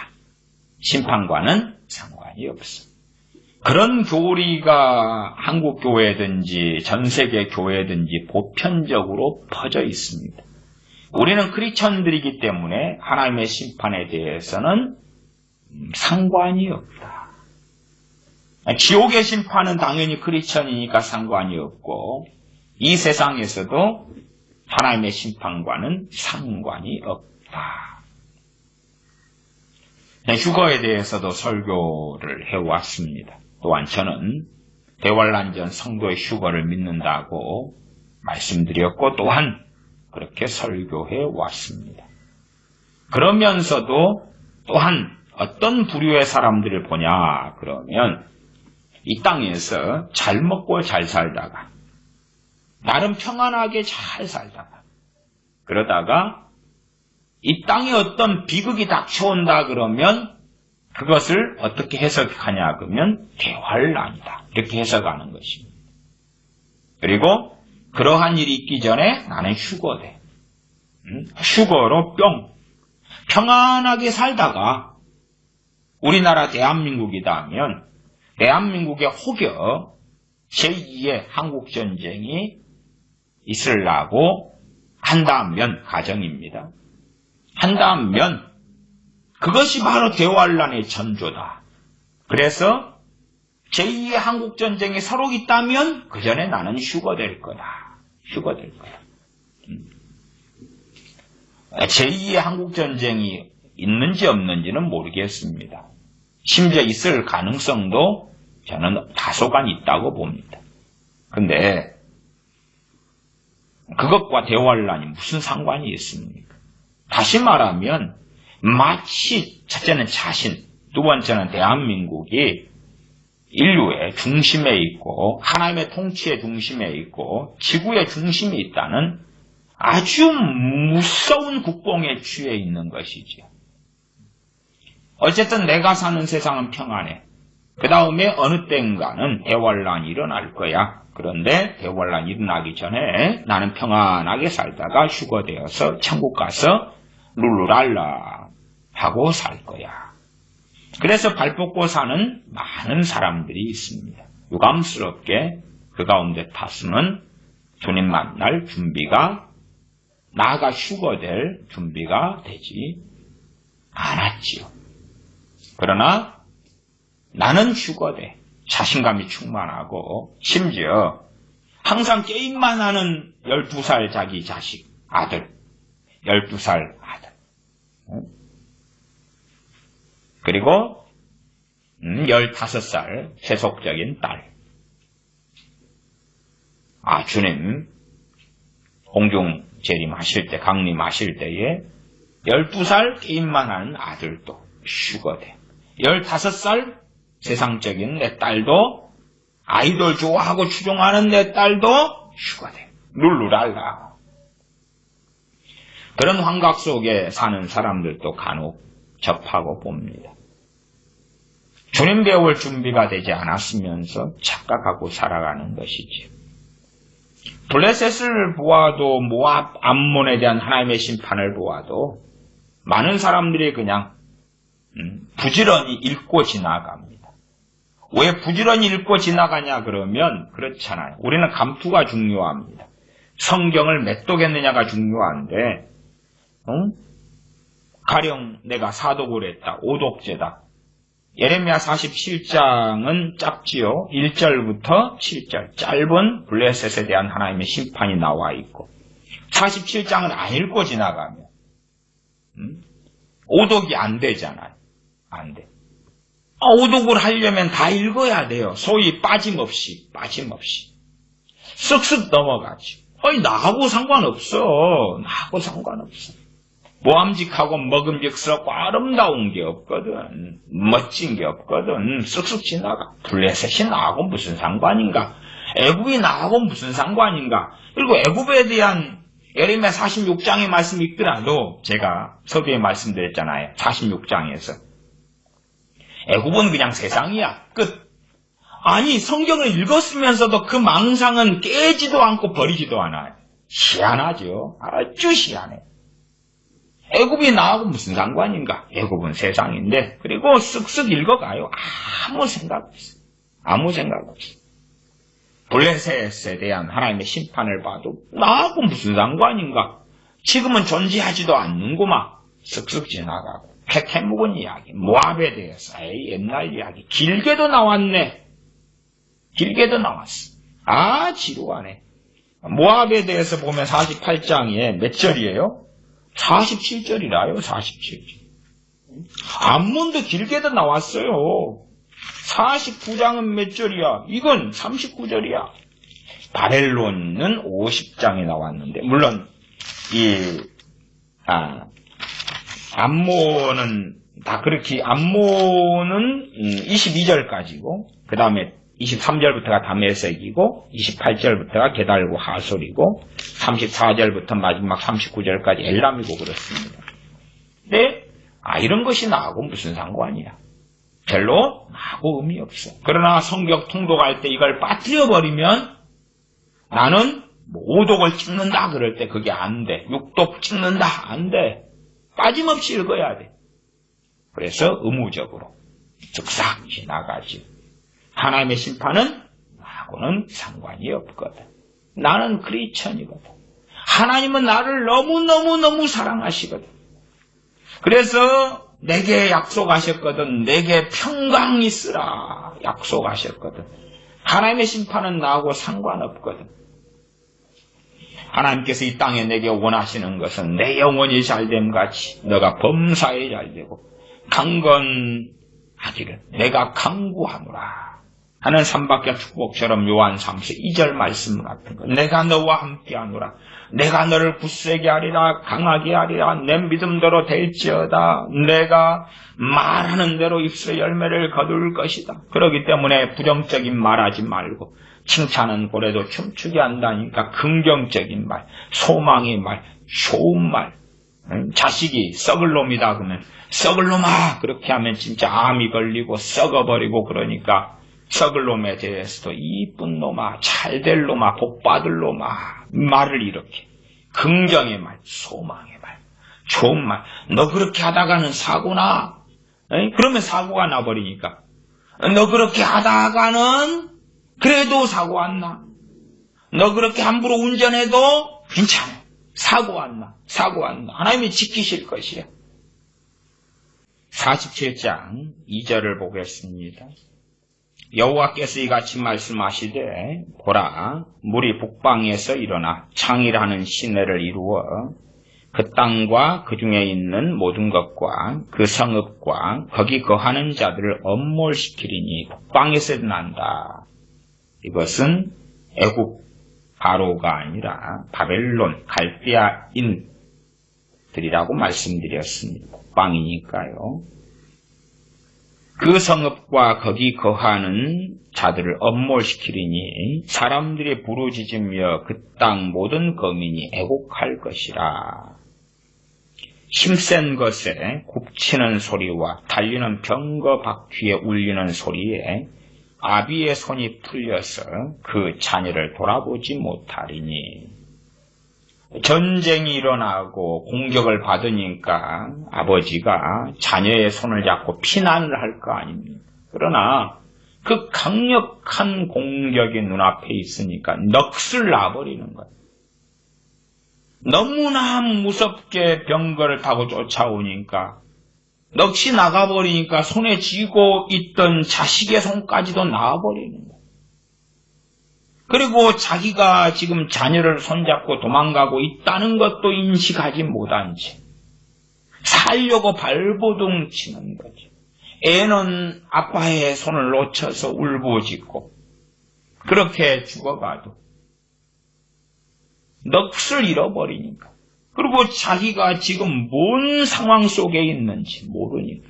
심판과는 상관이 없어. 그런 교리가 한국 교회든지 전 세계 교회든지 보편적으로 퍼져 있습니다. 우리는 크리스천들이기 때문에 하나님의 심판에 대해서는 상관이 없다. 지옥의 심판은 당연히 크리스천이니까 상관이 없고 이 세상에서도 하나님의 심판과는 상관이 없다. 휴거에 대해서도 설교를 해왔습니다. 또한 저는 대환란전 성도의 휴거를 믿는다고 말씀드렸고 또한 그렇게 설교해 왔습니다. 그러면서도 또한 어떤 부류의 사람들을 보냐 그러면 이 땅에서 잘 먹고 잘 살다가 나름 평안하게 잘 살다가 그러다가 이 땅에 어떤 비극이 닥쳐온다 그러면 그것을 어떻게 해석하냐 그러면 대환란이다 이렇게 해석하는 것입니다. 그리고 그러한 일이 있기 전에 나는 휴거돼. 휴거로 평안하게 살다가 우리나라 대한민국이다 하면 대한민국의 혹여 제2의 한국전쟁이 있으려고 한다면 가정입니다. 한다면 그것이 바로 대환란의 전조다. 그래서 제2의 한국전쟁이 서로 있다면 그 전에 나는 휴거될 거다. 휴거될 거야. 제2의 한국전쟁이 있는지 없는지는 모르겠습니다. 심지어 있을 가능성도 저는 다소간 있다고 봅니다. 근데 그것과 대환란이 무슨 상관이 있습니까? 다시 말하면 마치 첫째는 자신, 두 번째는 대한민국이 인류의 중심에 있고 하나님의 통치의 중심에 있고 지구의 중심에 있다는 아주 무서운 국뽕에 취해 있는 것이죠. 어쨌든 내가 사는 세상은 평안해. 그 다음에 어느 때인가는 대환란이 일어날 거야. 그런데 대환란이 일어나기 전에 나는 평안하게 살다가 휴거되어서 천국 가서 룰루랄라 하고 살 거야. 그래서 발 뻗고 사는 많은 사람들이 있습니다. 유감스럽게 그 가운데 다수는 주님 만날 준비가 나아가 휴거될 준비가 되지 않았지요. 그러나 나는 휴거돼. 자신감이 충만하고 심지어 항상 게임만 하는 12살 자기 자식, 아들. 12살 아들. 그리고 15살 세속적인 딸. 아, 주님 공중 재림하실 때, 강림하실 때에 12살 게임만 하는 아들도 휴거돼. 15살 세상적인 내 딸도 아이돌 좋아하고 추종하는 내 딸도 휴거돼. 룰루랄라. 그런 환각 속에 사는 사람들도 간혹 접하고 봅니다. 주님 배울 준비가 되지 않았으면서 착각하고 살아가는 것이지. 블레셋을 보아도 모압 암몬에 대한 하나님의 심판을 보아도 많은 사람들이 그냥 부지런히 읽고 지나갑니다. 왜 부지런히 읽고 지나가냐 그러면 그렇잖아요. 우리는 감투가 중요합니다. 성경을 맺도겠느냐가 중요한데 가령 내가 사독을 했다. 오독죄다. 예레미야 47장은 짧지요. 1절부터 7절 짧은 블레셋에 대한 하나님의 심판이 나와 있고 47장을 안 읽고 지나가면 오독이 안 되잖아요. 안 돼. 오독을 하려면 다 읽어야 돼요. 소위 빠짐없이. 쓱쓱 넘어가죠. 나하고 상관없어. 모함직하고 먹음직스럽고 아름다운 게 없거든. 멋진 게 없거든. 쓱쓱 지나가. 블레셋이 나하고 무슨 상관인가? 애굽이 나하고 무슨 상관인가? 그리고 애굽에 대한 예레미야 46장의 말씀이 있더라도 제가 서두에 말씀드렸잖아요. 46장에서. 애굽은 그냥 세상이야. 끝. 아니 성경을 읽었으면서도 그 망상은 깨지도 않고 버리지도 않아요. 희한하죠. 아주 희한해. 애굽이 나하고 무슨 상관인가? 애굽은 세상인데 그리고 쓱쓱 읽어가요. 아무 생각 없어. 블레셋에 대한 하나님의 심판을 봐도 나하고 무슨 상관인가? 지금은 존재하지도 않는구만. 쓱쓱 지나가고 캐캐묵은 이야기, 모압에 대해서 옛날 이야기 길게도 나왔네. 길게도 나왔어. 지루하네. 모압에 대해서 보면 48장에 몇 절이에요? 47절이라요. 47절. 암몬도 길게도 나왔어요. 49장은 몇 절이야? 이건 39절이야. 바벨론은 50장에 나왔는데 물론 암모는 다 그렇게, 암모는 22절까지고, 그 다음에 23절부터가 담에색이고, 28절부터가 게달고 하솔이고, 34절부터 마지막 39절까지 엘람이고 그렇습니다. 근데 이런 것이 나하고 무슨 상관이야? 별로 나하고 의미 없어. 그러나 성경 통독할 때 이걸 빠뜨려버리면 나는 오독을 찍는다 그럴 때 그게 안 돼. 육독 찍는다 안 돼. 빠짐없이 읽어야 돼. 그래서 의무적으로 즉싹 지나가지. 하나님의 심판은 나하고는 상관이 없거든. 나는 크리스천이거든. 하나님은 나를 너무너무너무 사랑하시거든. 그래서 내게 약속하셨거든. 내게 평강 있으라 약속하셨거든. 하나님의 심판은 나하고 상관없거든. 하나님께서 이 땅에 내게 원하시는 것은 내 영혼이 잘됨 같이 너가 범사에 잘되고 강건하기를 내가 강구하노라 하는 삼박자 축복처럼 요한 3서 2절 말씀 같은 거. 내가 너와 함께하노라. 내가 너를 굳세게 하리라. 강하게 하리라. 내 믿음대로 될지어다. 내가 말하는 대로 입술의 열매를 거둘 것이다. 그렇기 때문에 부정적인 말하지 말고 칭찬은 고래도 춤추게 한다니까 긍정적인 말, 소망의 말, 좋은 말. 자식이 썩을 놈이다 그러면 썩을 놈아 그렇게 하면 진짜 암이 걸리고 썩어버리고 그러니까 썩을 놈에 대해서도 이쁜 놈아, 잘될 놈아, 복받을 놈아 말을 이렇게 긍정의 말, 소망의 말, 좋은 말. 너 그렇게 하다가는 사고나. 그러면 사고가 나버리니까 너 그렇게 하다가는 그래도 사고 안 나. 너 그렇게 함부로 운전해도 괜찮아. 사고 안 나. 사고 안 나. 하나님이 지키실 것이야. 47장 2절을 보겠습니다. 여호와께서 이같이 말씀하시되 보라 물이 북방에서 일어나 창이라는 시내를 이루어 그 땅과 그 중에 있는 모든 것과 그 성읍과 거기 거하는 자들을 엄몰시키리니 북방에서 난다. 이것은 애국 바로가 아니라 바벨론 갈대아인들이라고 말씀드렸습니다. 북방이니까요. 그 성읍과 거기 거하는 자들을 엄몰시키리니 사람들이 부르짖으며 그 땅 모든 거민이 애곡할 것이라. 힘센 것에 굽치는 소리와 달리는 병거 바퀴에 울리는 소리에 아비의 손이 풀려서 그 자녀를 돌아보지 못하리니. 전쟁이 일어나고 공격을 받으니까 아버지가 자녀의 손을 잡고 피난을 할 거 아닙니까? 그러나 그 강력한 공격이 눈앞에 있으니까 넋을 놔버리는 거예요. 너무나 무섭게 병거를 타고 쫓아오니까 넋이 나가버리니까 손에 쥐고 있던 자식의 손까지도 나와버리는 거예요. 그리고 자기가 지금 자녀를 손잡고 도망가고 있다는 것도 인식하지 못한 채 살려고 발버둥 치는 거죠. 애는 아빠의 손을 놓쳐서 울부짖고 그렇게 죽어가도 넋을 잃어버리니까. 그리고 자기가 지금 뭔 상황 속에 있는지 모르니까.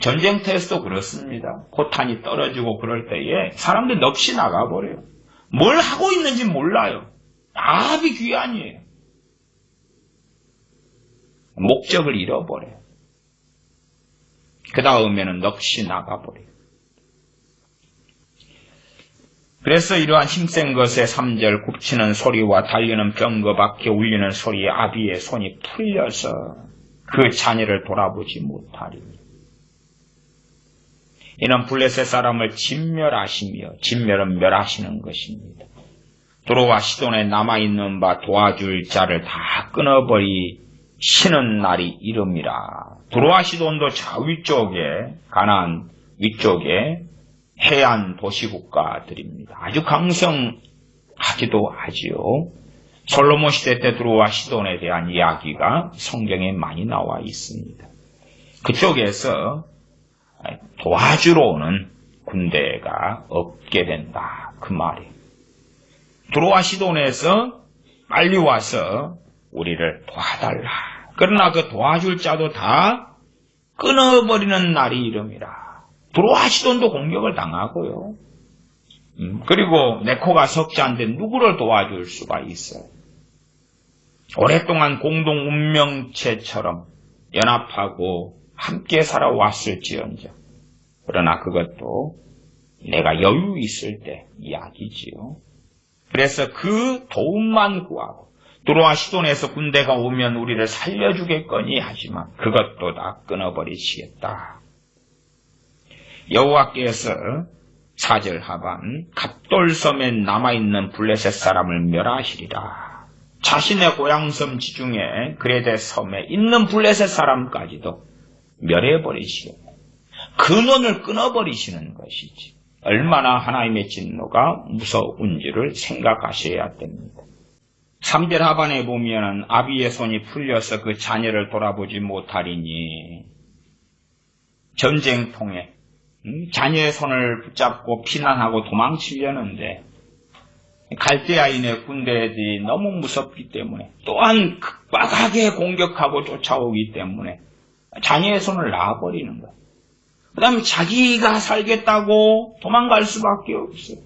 전쟁터에서도 그렇습니다. 포탄이 떨어지고 그럴 때에 사람들 넋이 나가버려요. 뭘 하고 있는지 몰라요. 아비 귀환이에요. 목적을 잃어버려요. 그 다음에는 넋이 나가버려요. 그래서 이러한 힘센 것에 3절 굽치는 소리와 달리는 병거 밖에 울리는 소리에 아비의 손이 풀려서 그 자녀를 돌아보지 못하리니. 이는 블레셋 사람을 진멸하시며 진멸은 멸하시는 것입니다. 두로와 시돈에 남아있는 바 도와줄 자를 다 끊어버리시는 날이 이름이라. 두로와 시돈도 저 위쪽에 가나안 위쪽에 해안 도시국가들입니다. 아주 강성하기도 하지요. 솔로몬 시대 때 두로와 시돈에 대한 이야기가 성경에 많이 나와 있습니다. 그쪽에서 도와주러 오는 군대가 없게 된다. 그 말이에요. 두로와 시돈에서 빨리 와서 우리를 도와달라. 그러나 그 도와줄 자도 다 끊어버리는 날이 이름이라. 두로와 시돈도 공격을 당하고요. 그리고 네코가 석자인데 누구를 도와줄 수가 있어요. 오랫동안 공동 운명체처럼 연합하고 함께 살아왔을지언정. 그러나 그것도 내가 여유 있을 때 이야기지요. 그래서 그 도움만 구하고 두로와 시돈에서 군대가 오면 우리를 살려주겠거니 하지만 그것도 다 끊어버리시겠다. 여호와께서 4절 하반 갑돌섬에 남아있는 블레셋 사람을 멸하시리라. 자신의 고향섬 지중해 그레데 섬에 있는 블레셋 사람까지도 멸해버리시겠다. 근원을 끊어버리시는 것이지. 얼마나 하나님의 진노가 무서운지를 생각하셔야 됩니다. 3절 하반에 보면 아비의 손이 풀려서 그 자녀를 돌아보지 못하리니 전쟁통에 자녀의 손을 붙잡고 피난하고 도망치려는데 갈대아인의 군대들이 너무 무섭기 때문에 또한 극박하게 공격하고 쫓아오기 때문에 자녀의 손을 놔버리는 거예요. 그 다음에 자기가 살겠다고 도망갈 수밖에 없어요.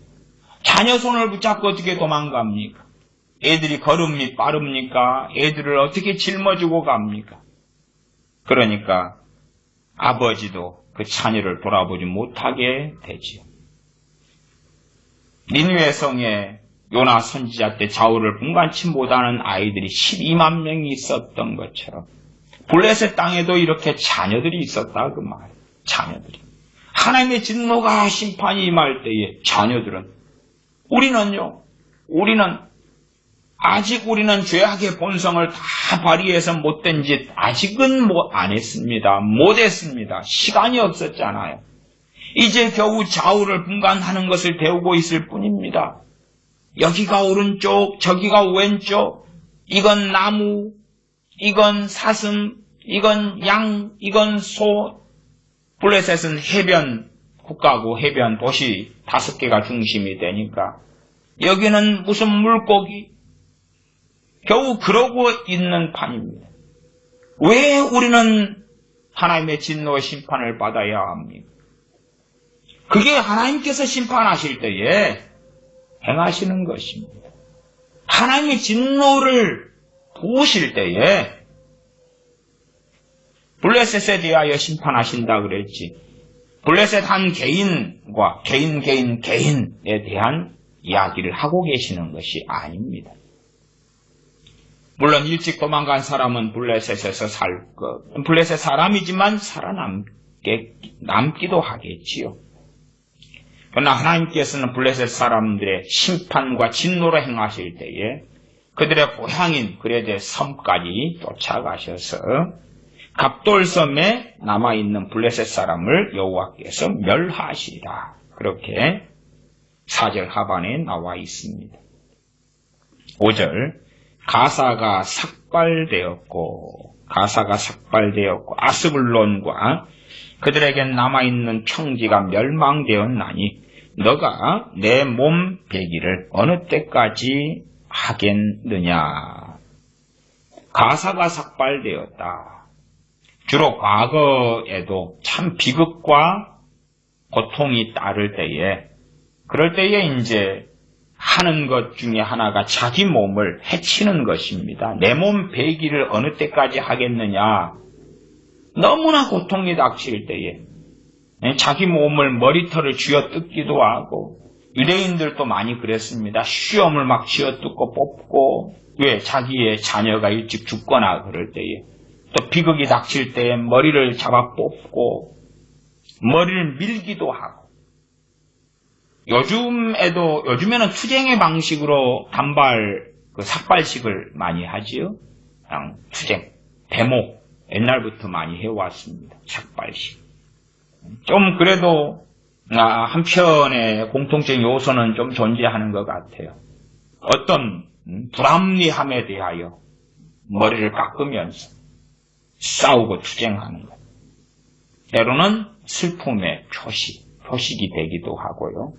자녀 손을 붙잡고 어떻게 도망갑니까? 애들이 걸음이 빠릅니까? 애들을 어떻게 짊어지고 갑니까? 그러니까 아버지도 그 자녀를 돌아보지 못하게 되지요. 니느웨 성에 요나 선지자 때 좌우를 분간치 못하는 아이들이 12만 명이 있었던 것처럼 블레셋 땅에도 이렇게 자녀들이 있었다 그 말이에요. 자녀들이. 하나님의 진노가 심판이 임할 때에 자녀들은 우리는 죄악의 본성을 다 발휘해서 못된 짓 아직은 안 했습니다. 못했습니다. 시간이 없었잖아요. 이제 겨우 좌우를 분간하는 것을 배우고 있을 뿐입니다. 여기가 오른쪽, 저기가 왼쪽, 이건 나무, 이건 사슴, 이건 양, 이건 소. 블레셋은 해변 국가고 해변 도시 5개가 중심이 되니까 여기는 무슨 물고기, 겨우 그러고 있는 판입니다. 왜 우리는 하나님의 진노의 심판을 받아야 합니까? 그게 하나님께서 심판하실 때에 행하시는 것입니다. 하나님의 진노를 부으실 때에 블레셋에 대하여 심판하신다 그랬지. 블레셋 한 개인과 개인에 대한 이야기를 하고 계시는 것이 아닙니다. 물론 일찍 도망간 사람은 블레셋에서 블레셋 사람이지만 남기도 하겠지요. 그러나 하나님께서는 블레셋 사람들의 심판과 진노를 행하실 때에 그들의 고향인 그레데 섬까지 쫓아가셔서 갑돌섬에 남아있는 블레셋 사람을 여호와께서 멸하시리라. 그렇게 4절 하반에 나와 있습니다. 5절 가사가 삭발되었고 아스불론과 그들에게 남아있는 평지가 멸망되었나니 너가 내 몸 베기를 어느 때까지 하겠느냐. 가사가 삭발되었다. 주로 과거에도 참 비극과 고통이 따를 때에 그럴 때에 이제 하는 것 중에 하나가 자기 몸을 해치는 것입니다. 내 몸 베기를 어느 때까지 하겠느냐. 너무나 고통이 닥칠 때에 자기 몸을 머리털을 쥐어뜯기도 하고 유대인들도 많이 그랬습니다. 수염을 막 쥐어뜯고 뽑고 왜 자기의 자녀가 일찍 죽거나 그럴 때에 또 비극이 닥칠 때에 머리를 잡아 뽑고 머리를 밀기도 하고 요즘에는 투쟁의 방식으로 삭발식을 많이 하지요. 그냥 투쟁, 데모 옛날부터 많이 해왔습니다. 삭발식. 좀 그래도 한편의 공통적인 요소는 좀 존재하는 것 같아요. 어떤 불합리함에 대하여 머리를 깎으면서 싸우고 투쟁하는 것. 때로는 슬픔의 표식이 되기도 하고요.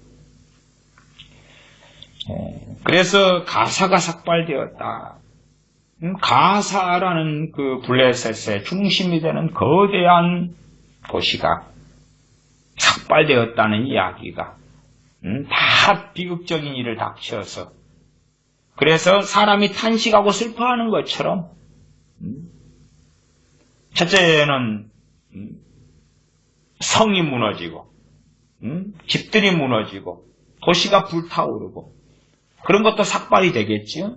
그래서 가사가 삭발되었다. 가사라는 그 블레셋의 중심이 되는 거대한 도시가 삭발되었다는 이야기가 다 비극적인 일을 닥쳐서 그래서 사람이 탄식하고 슬퍼하는 것처럼 첫째는 성이 무너지고 집들이 무너지고 도시가 불타오르고 그런 것도 삭발이 되겠지요.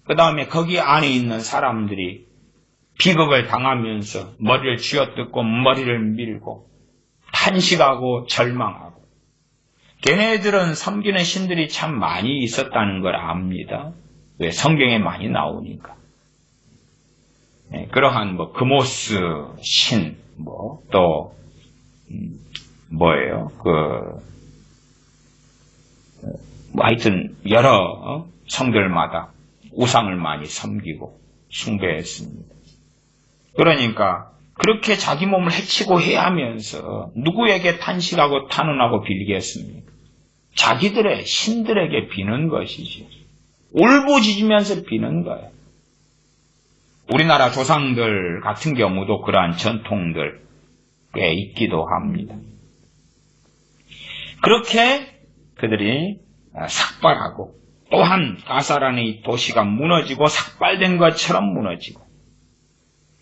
그 다음에 거기 안에 있는 사람들이 비극을 당하면서 머리를 쥐어뜯고 머리를 밀고 탄식하고 절망하고 걔네들은 섬기는 신들이 참 많이 있었다는 걸 압니다. 왜? 성경에 많이 나오니까. 네, 그러한 그모스 신, 또 뭐예요? 하여튼 여러 성들마다 우상을 많이 섬기고 숭배했습니다. 그러니까 그렇게 자기 몸을 해치고 해하면서 누구에게 탄식하고 탄원하고 빌겠습니까? 자기들의 신들에게 비는 것이지. 울부짖으면서 비는 거예요. 우리나라 조상들 같은 경우도 그러한 전통들 꽤 있기도 합니다. 그렇게 그들이 삭발하고 또한 가사라는 이 도시가 무너지고 삭발된 것처럼 무너지고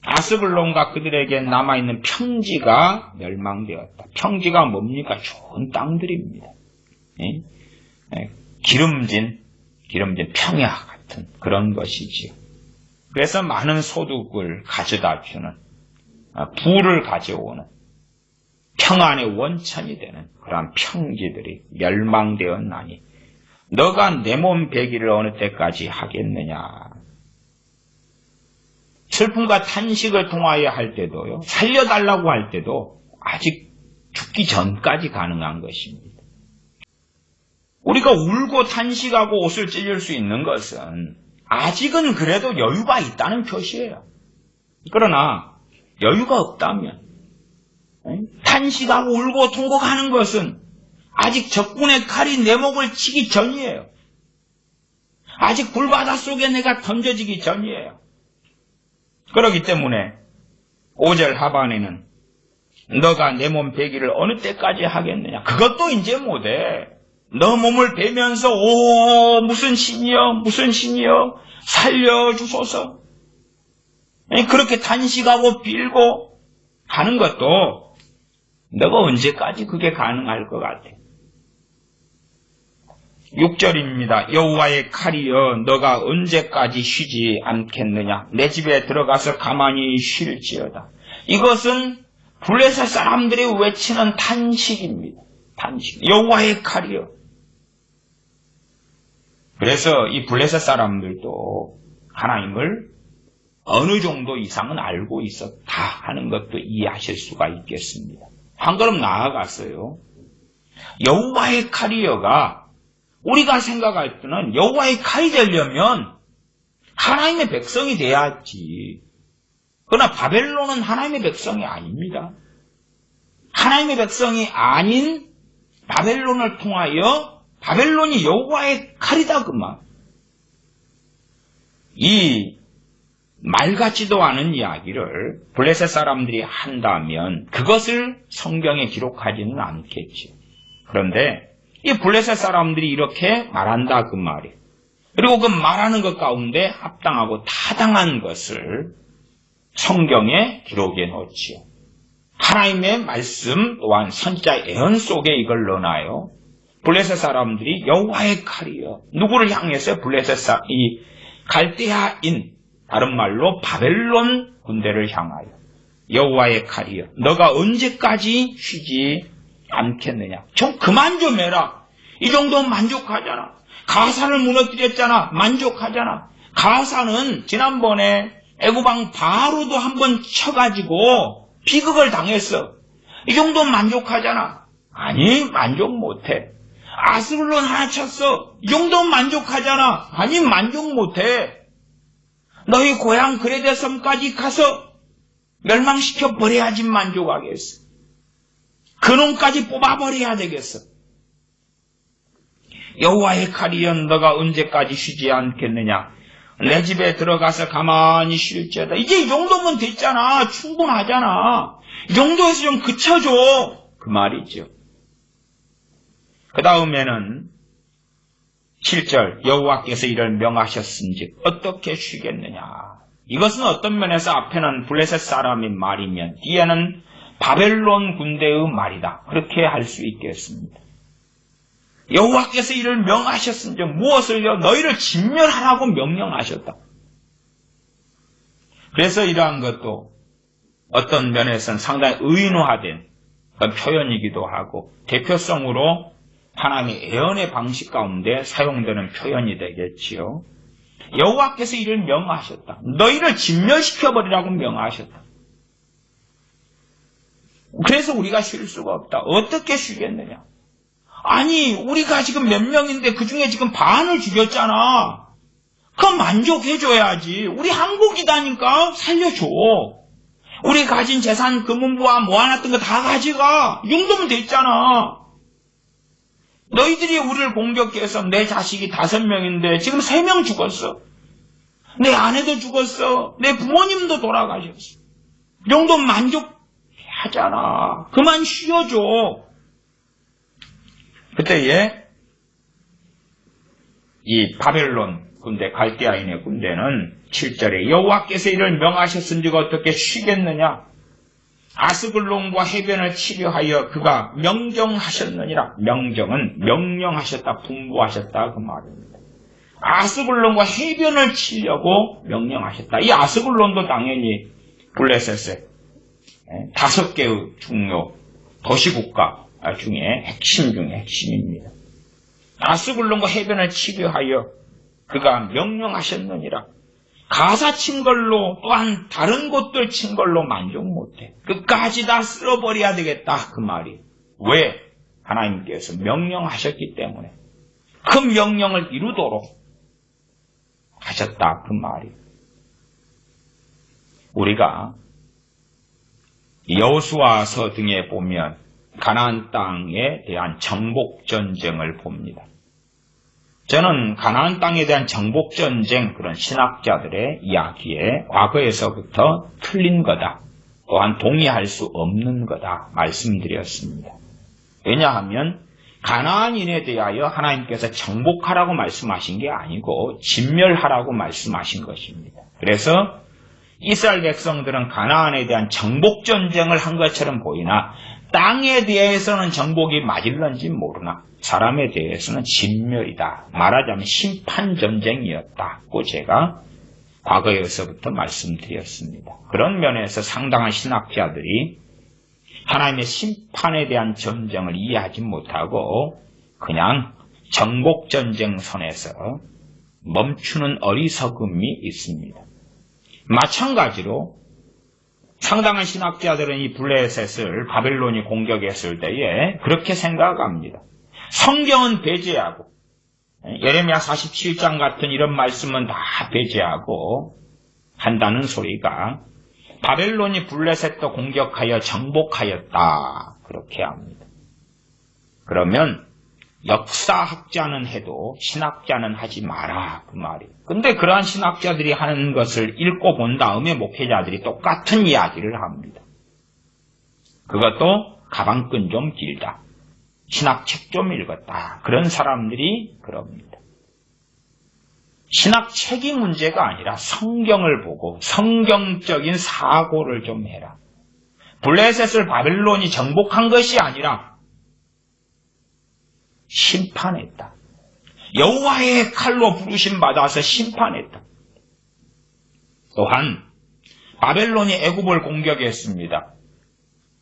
아스글론과 그들에게 남아있는 평지가 멸망되었다. 평지가 뭡니까? 좋은 땅들입니다. 기름진 평야 같은 그런 것이지요. 그래서 많은 소득을 가져다 주는 부를 가져오는 평안의 원천이 되는 그러한 평지들이 멸망되었나니 너가 내 몸 배기를 어느 때까지 하겠느냐. 슬픔과 탄식을 통하여 할 때도요, 살려달라고 할 때도 아직 죽기 전까지 가능한 것입니다. 우리가 울고 탄식하고 옷을 찢을 수 있는 것은 아직은 그래도 여유가 있다는 표시예요. 그러나 여유가 없다면 탄식하고 울고 통곡하는 것은 아직 적군의 칼이 내 목을 치기 전이에요. 아직 불바다 속에 내가 던져지기 전이에요. 그렇기 때문에 5절 하반에는 너가 내 몸 베기를 어느 때까지 하겠느냐. 그것도 이제 못해. 너 몸을 베면서 오 무슨 신이여 무슨 신이여 살려주소서. 그렇게 탄식하고 빌고 하는 것도 너가 언제까지 그게 가능할 것 같아. 6절입니다. 여호와의 칼이여 너가 언제까지 쉬지 않겠느냐. 내 집에 들어가서 가만히 쉴지어다. 이것은 블레셋 사람들이 외치는 탄식입니다. 탄식. 여호와의 칼이여. 그래서 이 블레셋 사람들도 하나님을 어느 정도 이상은 알고 있었다 하는 것도 이해하실 수가 있겠습니다. 한 걸음 나아갔어요. 여호와의 칼이여가 우리가 생각할 때는 여호와의 칼이 되려면 하나님의 백성이 돼야지. 그러나 바벨론은 하나님의 백성이 아닙니다. 하나님의 백성이 아닌 바벨론을 통하여 바벨론이 여호와의 칼이다 그만. 이 말 같지도 않은 이야기를 블레셋 사람들이 한다면 그것을 성경에 기록하지는 않겠죠. 그런데 이 블레셋 사람들이 이렇게 말한다 그 말이에요. 그리고 그 말하는 것 가운데 합당하고 타당한 것을 성경에 기록해 놓지요. 하나님의 말씀 또한 선지자 예언 속에 이걸 넣어놔요. 블레셋 사람들이 여호와의 칼이여. 누구를 향해서 이 갈대아인 다른 말로 바벨론 군대를 향하여 여호와의 칼이여 너가 언제까지 쉬지 않겠느냐. 좀 그만 좀 해라. 이 정도면 만족하잖아. 가사를 무너뜨렸잖아. 만족하잖아. 가사는 지난번에 애굽왕 바로도 한번 쳐가지고 비극을 당했어. 이 정도면 만족하잖아. 아니 만족 못해. 아스글론 하나 쳤어. 이 정도면 만족하잖아. 아니 만족 못해. 너희 고향 그레데 섬까지 가서 멸망시켜 버려야지 만족하겠어. 그놈까지 뽑아버려야 되겠어. 여호와의 칼이여 너가 언제까지 쉬지 않겠느냐. 내 집에 들어가서 가만히 쉴지어다. 이제 이 정도면 됐잖아. 충분하잖아. 이 정도에서 좀 그쳐줘. 그 말이죠. 그 다음에는 7절 여호와께서 이를 명하셨은즉 어떻게 쉬겠느냐. 이것은 어떤 면에서 앞에는 블레셋 사람의 말이면 뒤에는 바벨론 군대의 말이다. 그렇게 할 수 있겠습니다. 여호와께서 이를 명하셨은즉 무엇을요? 너희를 진멸하라고 명령하셨다. 그래서 이러한 것도 어떤 면에서는 상당히 의인화된 표현이기도 하고 대표성으로 하나님의 예언의 방식 가운데 사용되는 표현이 되겠지요. 여호와께서 이를 명하셨다. 너희를 진멸시켜버리라고 명하셨다. 그래서 우리가 쉴 수가 없다. 어떻게 쉬겠느냐? 아니, 우리가 지금 몇 명인데 그 중에 지금 반을 죽였잖아. 그럼 만족해줘야지. 우리 한국이다니까 살려줘. 우리 가진 재산, 금은보화 모아놨던 거 다 가져가. 이 정도면 됐잖아. 너희들이 우리를 공격해서 내 자식이 5명인데 지금 3명 죽었어. 내 아내도 죽었어. 내 부모님도 돌아가셨어. 이 정도면 만족하잖아. 그만 쉬어줘. 그때에 이 바벨론 군대, 갈대아인의 군대는 7절에 여호와께서 이를 명하셨은즉 어떻게 쉬겠느냐. 아스글론과 해변을 치료하여 그가 명정하셨느니라. 명정은 명령하셨다, 분부하셨다 그 말입니다. 아스글론과 해변을 치려고 명령하셨다. 이 아스글론도 당연히 블레셋의 5개의 중요 도시국가 중에 핵심 중에 핵심입니다. 아스글론과 해변을 치료하여 그가 명령하셨느니라. 가사 친 걸로 또한 다른 곳들 친 걸로 만족 못해. 끝까지 다 쓸어버려야 되겠다 그 말이. 왜? 하나님께서 명령하셨기 때문에 그 명령을 이루도록 하셨다 그 말이. 우리가 여호수아서 등에 보면 가나안 땅에 대한 정복전쟁을 봅니다. 저는 가나안 땅에 대한 정복전쟁, 그런 신학자들의 이야기에 과거에서부터 틀린 거다. 또한 동의할 수 없는 거다 말씀드렸습니다. 왜냐하면 가나안인에 대하여 하나님께서 정복하라고 말씀하신 게 아니고 진멸하라고 말씀하신 것입니다. 그래서 이스라엘 백성들은 가나안에 대한 정복전쟁을 한 것처럼 보이나 땅에 대해서는 정복이 맞을런지 모르나 사람에 대해서는 진멸이다. 말하자면 심판전쟁이었다고 제가 과거에서부터 말씀드렸습니다. 그런 면에서 상당한 신학자들이 하나님의 심판에 대한 전쟁을 이해하지 못하고 그냥 정복전쟁 선에서 멈추는 어리석음이 있습니다. 마찬가지로 상당한 신학자들은 이 블레셋을 바벨론이 공격했을 때에 그렇게 생각합니다. 성경은 배제하고 예레미야 47장 같은 이런 말씀은 다 배제하고 한다는 소리가 바벨론이 블레셋도 공격하여 정복하였다 그렇게 합니다. 그러면 역사학자는 해도 신학자는 하지 마라 그 말이에요. 근데 그러한 신학자들이 하는 것을 읽고 본 다음에 목회자들이 똑같은 이야기를 합니다. 그것도 가방끈 좀 길다. 신학책 좀 읽었다. 그런 사람들이 그럽니다. 신학책이 문제가 아니라 성경을 보고 성경적인 사고를 좀 해라. 블레셋을 바벨론이 정복한 것이 아니라 심판했다. 여호와의 칼로 부르심 받아서 심판했다. 또한 바벨론이 애굽을 공격했습니다.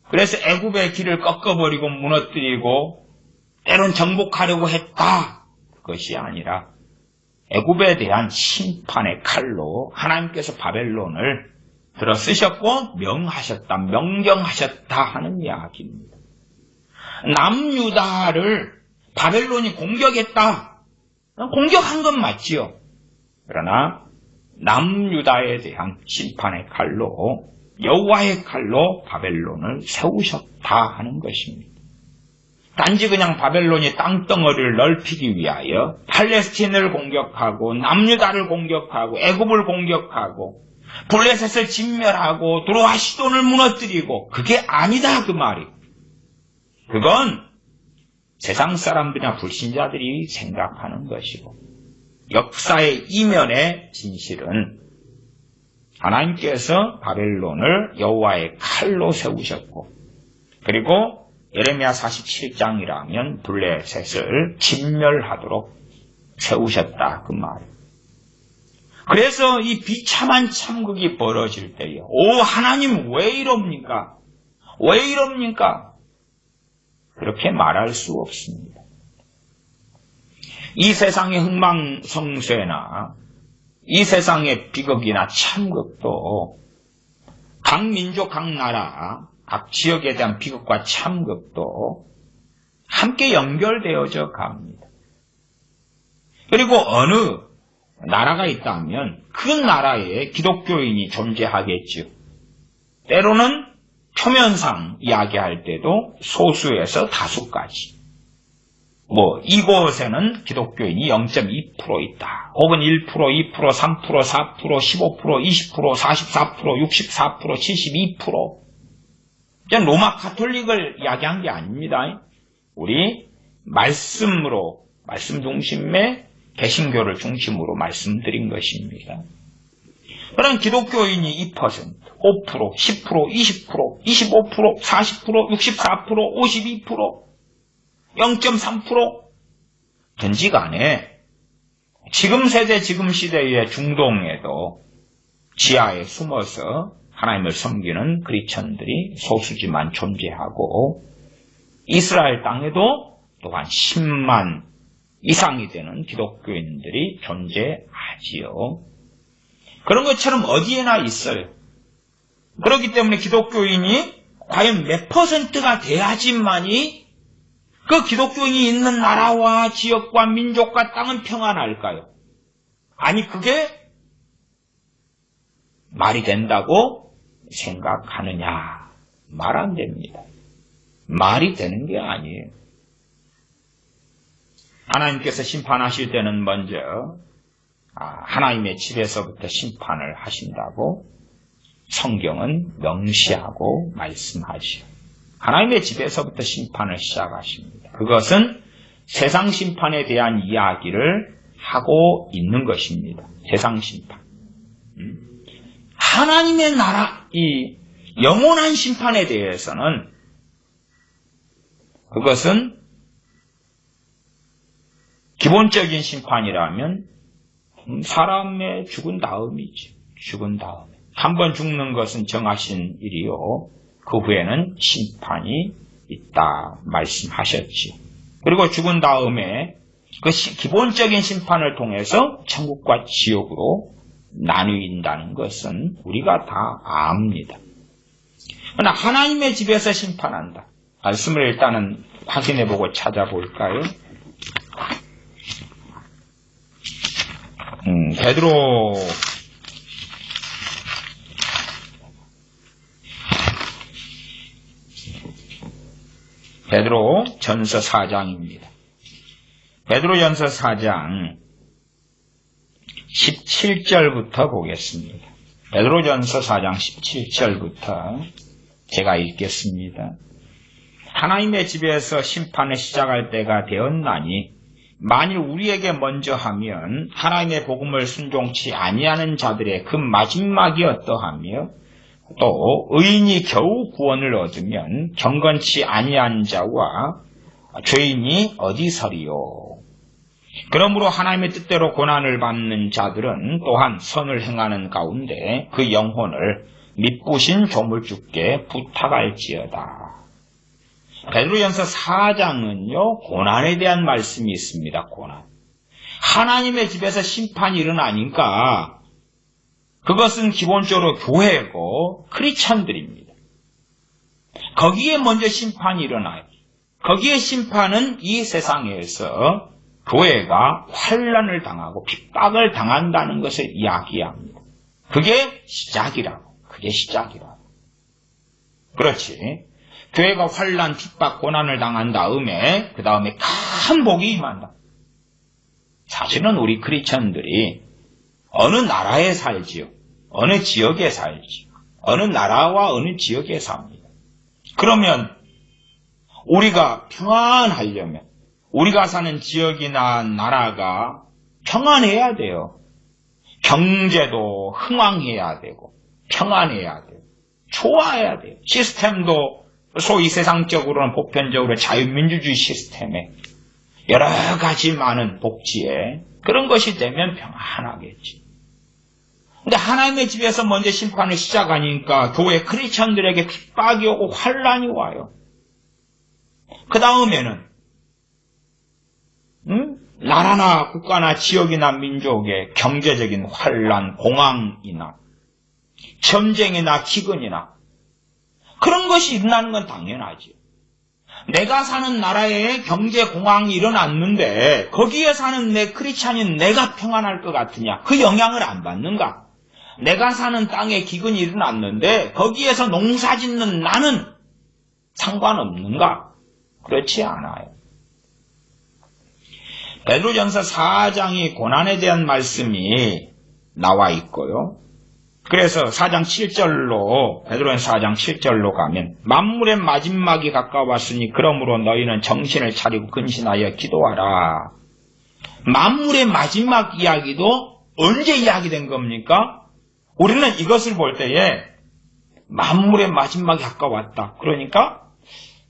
그래서 애굽의 길을 꺾어버리고 무너뜨리고 때론 정복하려고 했다. 그것이 아니라 애굽에 대한 심판의 칼로 하나님께서 바벨론을 들어 쓰셨고 명하셨다, 명령하셨다 하는 이야기입니다. 남유다를 바벨론이 공격했다. 공격한 건 맞지요. 그러나 남유다에 대한 심판의 칼로 여호와의 칼로 바벨론을 세우셨다 하는 것입니다. 단지 그냥 바벨론이 땅덩어리를 넓히기 위하여 팔레스틴을 공격하고 남유다를 공격하고 애굽을 공격하고 블레셋을 진멸하고 두로와 시돈을 무너뜨리고 그게 아니다 그 말이. 그건 세상 사람들이나 불신자들이 생각하는 것이고 역사의 이면의 진실은 하나님께서 바벨론을 여호와의 칼로 세우셨고 그리고 예레미야 47장이라면 블레셋을 진멸하도록 세우셨다 그 말이에요. 그래서 이 비참한 참극이 벌어질 때에 오 하나님 왜 이럽니까? 왜 이럽니까? 그렇게 말할 수 없습니다. 이 세상의 흥망성쇠나 이 세상의 비극이나 참극도 각 민족, 각 나라, 각 지역에 대한 비극과 참극도 함께 연결되어져 갑니다. 그리고 어느 나라가 있다면 그 나라에 기독교인이 존재하겠죠. 때로는 표면상 이야기할 때도 소수에서 다수까지. 이곳에는 기독교인이 0.2% 있다. 혹은 1%, 2%, 3%, 4%, 15%, 20%, 44%, 64%, 72%. 로마 가톨릭을 이야기한 게 아닙니다. 우리 말씀으로, 말씀 중심의 개신교를 중심으로 말씀드린 것입니다. 그럼 기독교인이 2%, 5%, 10%, 20%, 25%, 40%, 64%, 52%, 0.3% 든지 간에 지금 세대, 지금 시대의 중동에도 지하에 숨어서 하나님을 섬기는 크리스천들이 소수지만 존재하고 이스라엘 땅에도 또한 10만 이상이 되는 기독교인들이 존재하지요. 그런 것처럼 어디에나 있어요. 그렇기 때문에 기독교인이 과연 몇 %가 돼야지만이 그 기독교인이 있는 나라와 지역과 민족과 땅은 평안할까요? 아니 그게 말이 된다고 생각하느냐? 말 안 됩니다. 말이 되는 게 아니에요. 하나님께서 심판하실 때는 먼저 하나님의 집에서부터 심판을 하신다고 성경은 명시하고 말씀하시오. 하나님의 집에서부터 심판을 시작하십니다. 그것은 세상 심판에 대한 이야기를 하고 있는 것입니다. 세상 심판. 하나님의 나라, 이 영원한 심판에 대해서는 그것은 기본적인 심판이라면 사람의 죽은 다음이지. 죽은 다음에. 한번 죽는 것은 정하신 일이요. 그 후에는 심판이 있다 말씀하셨지. 그리고 죽은 다음에 그 기본적인 심판을 통해서 천국과 지옥으로 나누인다는 것은 우리가 다 압니다. 그러나 하나님의 집에서 심판한다. 말씀을 일단은 확인해보고 찾아볼까요? 베드로 전서 4장입니다. 베드로 전서 4장 17절부터 보겠습니다. 베드로 전서 4장 17절부터 제가 읽겠습니다. 하나님의 집에서 심판을 시작할 때가 되었나니 만일 우리에게 먼저 하면 하나님의 복음을 순종치 아니하는 자들의 그 마지막이 어떠하며 또 의인이 겨우 구원을 얻으면 경건치 아니한 자와 죄인이 어디 서리요. 그러므로 하나님의 뜻대로 고난을 받는 자들은 또한 선을 행하는 가운데 그 영혼을 미쁘신 조물주께 부탁할지어다. 베드로전서 4장은요, 고난에 대한 말씀이 있습니다. 고난. 하나님의 집에서 심판이 일어나니까 그것은 기본적으로 교회고 크리스천들입니다. 거기에 먼저 심판이 일어나요. 거기에 심판은 이 세상에서 교회가 환난을 당하고 핍박을 당한다는 것을 이야기합니다. 그게 시작이라고. 그게 시작이라고. 그렇지. 교회가 환난, 핍박, 고난을 당한 다음에 그 다음에 큰 복이 임한다. 사실은 우리 크리스천들이 어느 나라에 살지요, 어느 지역에 살지요, 어느 나라와 어느 지역에 삽니다. 그러면 우리가 평안하려면 우리가 사는 지역이나 나라가 평안해야 돼요. 경제도 흥왕해야 되고 평안해야 돼요. 좋아해야 돼요. 시스템도 소위 세상적으로는 보편적으로 자유민주주의 시스템에 여러 가지 많은 복지에 그런 것이 되면 평안하겠지. 근데 하나님의 집에서 먼저 심판을 시작하니까 교회 크리스천들에게 핍박이 오고 환란이 와요. 그 다음에는 나라나 국가나 지역이나 민족의 경제적인 환란, 공황이나 전쟁이나 기근이나 그런 것이 일어나는 건 당연하지. 내가 사는 나라에 경제 공황이 일어났는데 거기에 사는 내 크리스찬인 내가 평안할 것 같으냐? 그 영향을 안 받는가? 내가 사는 땅에 기근이 일어났는데 거기에서 농사 짓는 나는 상관없는가? 그렇지 않아요. 베드로전서 4장이 고난에 대한 말씀이 나와 있고요. 그래서 4장 7절로 베드로전서 4장 7절로 가면 만물의 마지막이 가까웠으니 그러므로 너희는 정신을 차리고 근신하여 기도하라. 만물의 마지막 이야기도 언제 이야기된 겁니까? 우리는 이것을 볼 때에 만물의 마지막이 가까웠다. 그러니까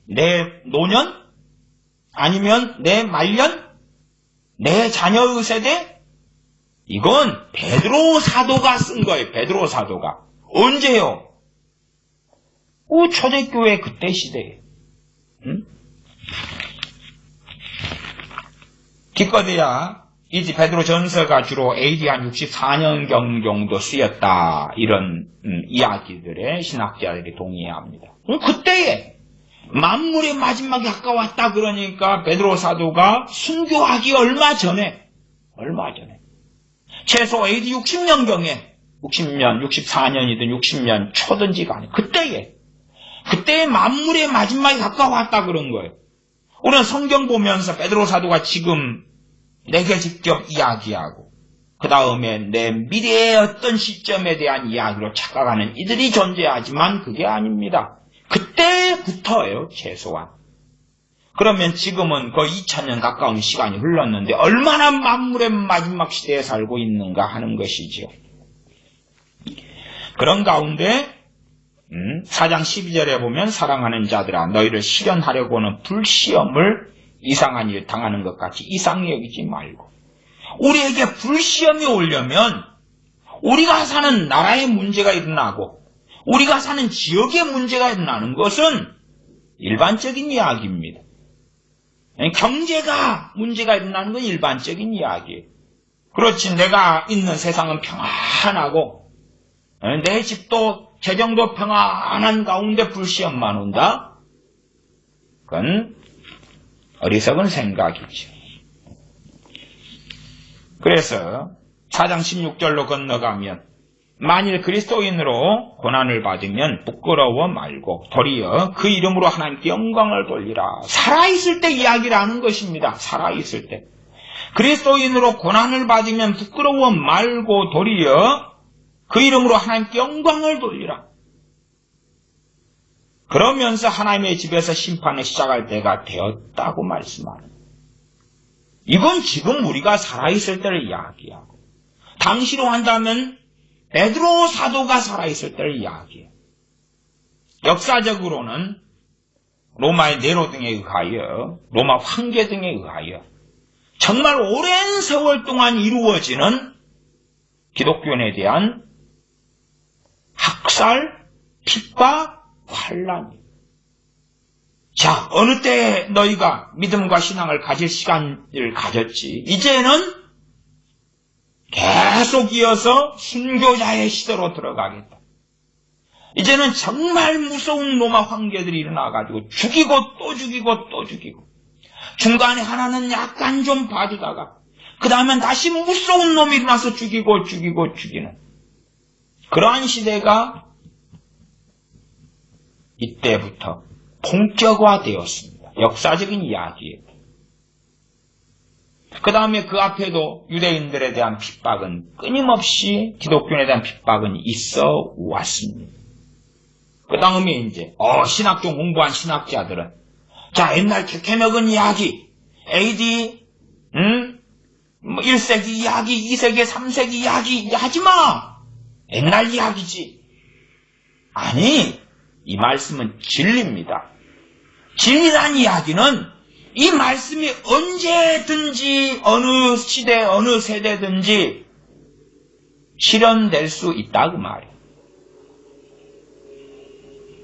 내 노년? 아니면 내 말년? 내 자녀의 세대? 이건 베드로 사도가 쓴 거예요. 베드로 사도가. 언제요? 초대교회 그때 시대에. 기껏해야 이 베드로 전서가 주로 AD 한 64년경 정도 쓰였다. 이런 이야기들에 신학자들이 동의합니다. 그때에 만물의 마지막이 가까웠다 그러니까 베드로 사도가 순교하기 얼마 전에 최소 AD 60년경에 60년, 64년이든 60년 초든지 간에 그때에 만물의 마지막이 가까웠다 그런 거예요. 우리는 성경 보면서 베드로 사도가 지금 내게 직접 이야기하고 그 다음에 내 미래의 어떤 시점에 대한 이야기로 착각하는 이들이 존재하지만 그게 아닙니다. 그때부터예요, 최소한. 그러면 지금은 거의 2000년 가까운 시간이 흘렀는데 얼마나 만물의 마지막 시대에 살고 있는가 하는 것이죠. 그런 가운데 4장 12절에 보면 사랑하는 자들아 너희를 시련하려고는 불시험을 이상한 일 당하는 것 같이 이상히 여기지 말고 우리에게 불시험이 오려면 우리가 사는 나라에 문제가 일어나고 우리가 사는 지역에 문제가 일어나는 것은 일반적인 이야기입니다. 경제가 문제가 일어나는 건 일반적인 이야기예요. 그렇지 내가 있는 세상은 평안하고 내 집도 재정도 평안한 가운데 불시험만 온다? 그건 어리석은 생각이죠. 그래서 4장 16절로 건너가면 만일 그리스도인으로 고난을 받으면 부끄러워 말고 도리어 그 이름으로 하나님께 영광을 돌리라. 살아있을 때 이야기를 하는 것입니다. 살아있을 때. 그리스도인으로 고난을 받으면 부끄러워 말고 도리어 그 이름으로 하나님께 영광을 돌리라. 그러면서 하나님의 집에서 심판을 시작할 때가 되었다고 말씀하는. 이건 지금 우리가 살아있을 때를 이야기하고 당시로 한다면 베드로 사도가 살아있을 때를 이야기해요. 역사적으로는 로마의 네로 등에 의하여 로마 황제 등에 의하여 정말 오랜 세월 동안 이루어지는 기독교인에 대한 학살, 핍박, 환란이에요. 자, 어느 때 너희가 믿음과 신앙을 가질 시간을 가졌지. 이제는 계속 이어서 순교자의 시대로 들어가겠다. 이제는 정말 무서운 로마 황제들이 일어나가지고 죽이고 또 죽이고 또 죽이고 중간에 하나는 약간 좀 봐주다가 그 다음엔 다시 무서운 놈이 일어나서 죽이고 죽이는 그러한 시대가 이때부터 본격화되었습니다. 역사적인 이야기예요. 그 다음에 그 앞에도 유대인들에 대한 핍박은 끊임없이 기독교인에 대한 핍박은 있어 왔습니다. 그 다음에 이제 신학 좀 공부한 신학자들은 자 옛날 캐캐 먹은 이야기 AD 1세기 이야기 2세기 3세기 이야기 하지마 옛날 이야기지. 아니 이 말씀은 진리입니다. 진리란 이야기는 이 말씀이 언제든지 어느 시대 어느 세대든지 실현될 수 있다 그 말이에요.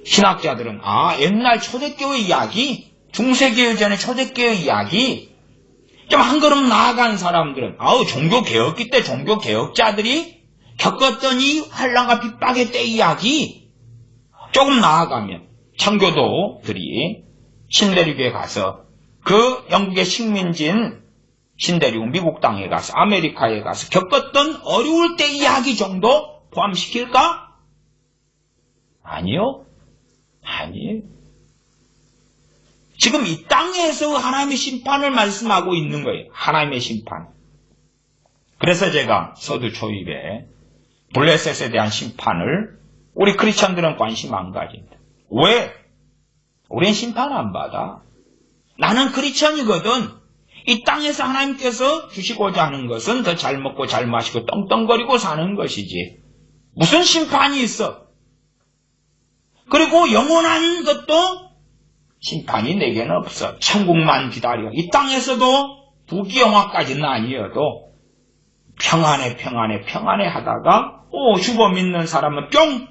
신학자들은 옛날 초대교회 이야기 중세기의 전에 초대교회 이야기 좀 한 걸음 나아간 사람들은 종교개혁기 때 종교개혁자들이 겪었던 이 환난과 핍박의 때 이야기 조금 나아가면 청교도들이 신대륙에 가서 그 영국의 식민지인 신대륙 미국 땅에 가서 아메리카에 가서 겪었던 어려울 때 이야기 정도 포함시킬까? 아니요. 지금 이 땅에서 하나님의 심판을 말씀하고 있는 거예요. 하나님의 심판. 그래서 제가 서두 초입에 블레셋에 대한 심판을 우리 크리스천들은 관심 안 가진다. 왜? 우린 심판 안 받아. 나는 크리스천이거든. 이 땅에서 하나님께서 주시고자 하는 것은 더 잘 먹고 잘 마시고 떵떵거리고 사는 것이지. 무슨 심판이 있어? 그리고 영원한 것도 심판이 내게는 없어. 천국만 기다려. 이 땅에서도 부귀영화까지는 아니어도 평안해 하다가 죽어 믿는 사람은 뿅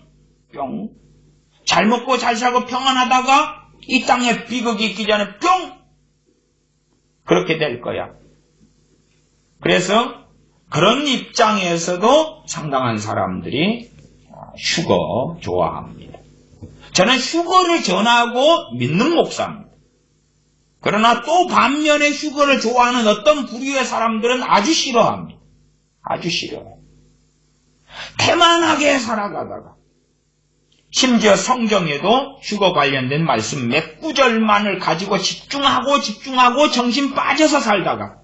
잘 먹고 잘 살고 평안하다가 이 땅에 비극이 있기 전에 뿅 그렇게 될 거야. 그래서 그런 입장에서도 상당한 사람들이 휴거 좋아합니다. 저는 휴거를 전하고 믿는 목사입니다. 그러나 또 반면에 휴거를 좋아하는 어떤 부류의 사람들은 아주 싫어합니다. 아주 싫어해요. 태만하게 살아가다가 심지어 성경에도 휴거 관련된 말씀 몇 구절만을 가지고 집중하고 정신 빠져서 살다가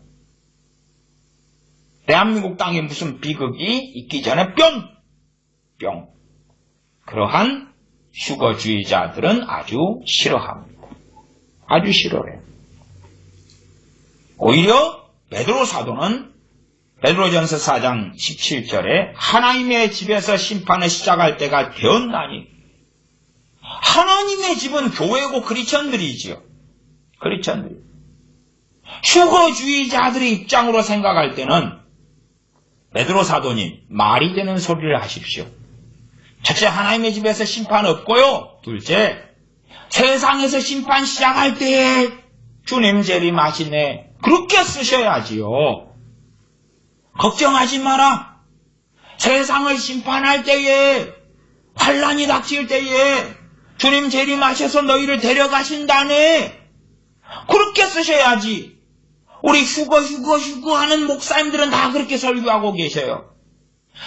대한민국 땅에 무슨 비극이 있기 전에 뿅 그러한 휴거주의자들은 아주 싫어합니다. 아주 싫어해요. 오히려 베드로 사도는 베드로전서 4장 17절에 하나님의 집에서 심판을 시작할 때가 되었나니 하나님의 집은 교회고 크리스천들이지요. 크리스천들. 휴거주의자들의 입장으로 생각할 때는 베드로 사도님 말이 되는 소리를 하십시오. 첫째, 하나님의 집에서 심판 없고요. 둘째, 세상에서 심판 시작할 때에 주님 재림하시네. 그렇게 쓰셔야지요. 걱정하지 마라. 세상을 심판할 때에 환난이 닥칠 때에 주님 재림하셔서 너희를 데려가신다네. 그렇게 쓰셔야지. 우리 휴거 하는 목사님들은 다 그렇게 설교하고 계셔요.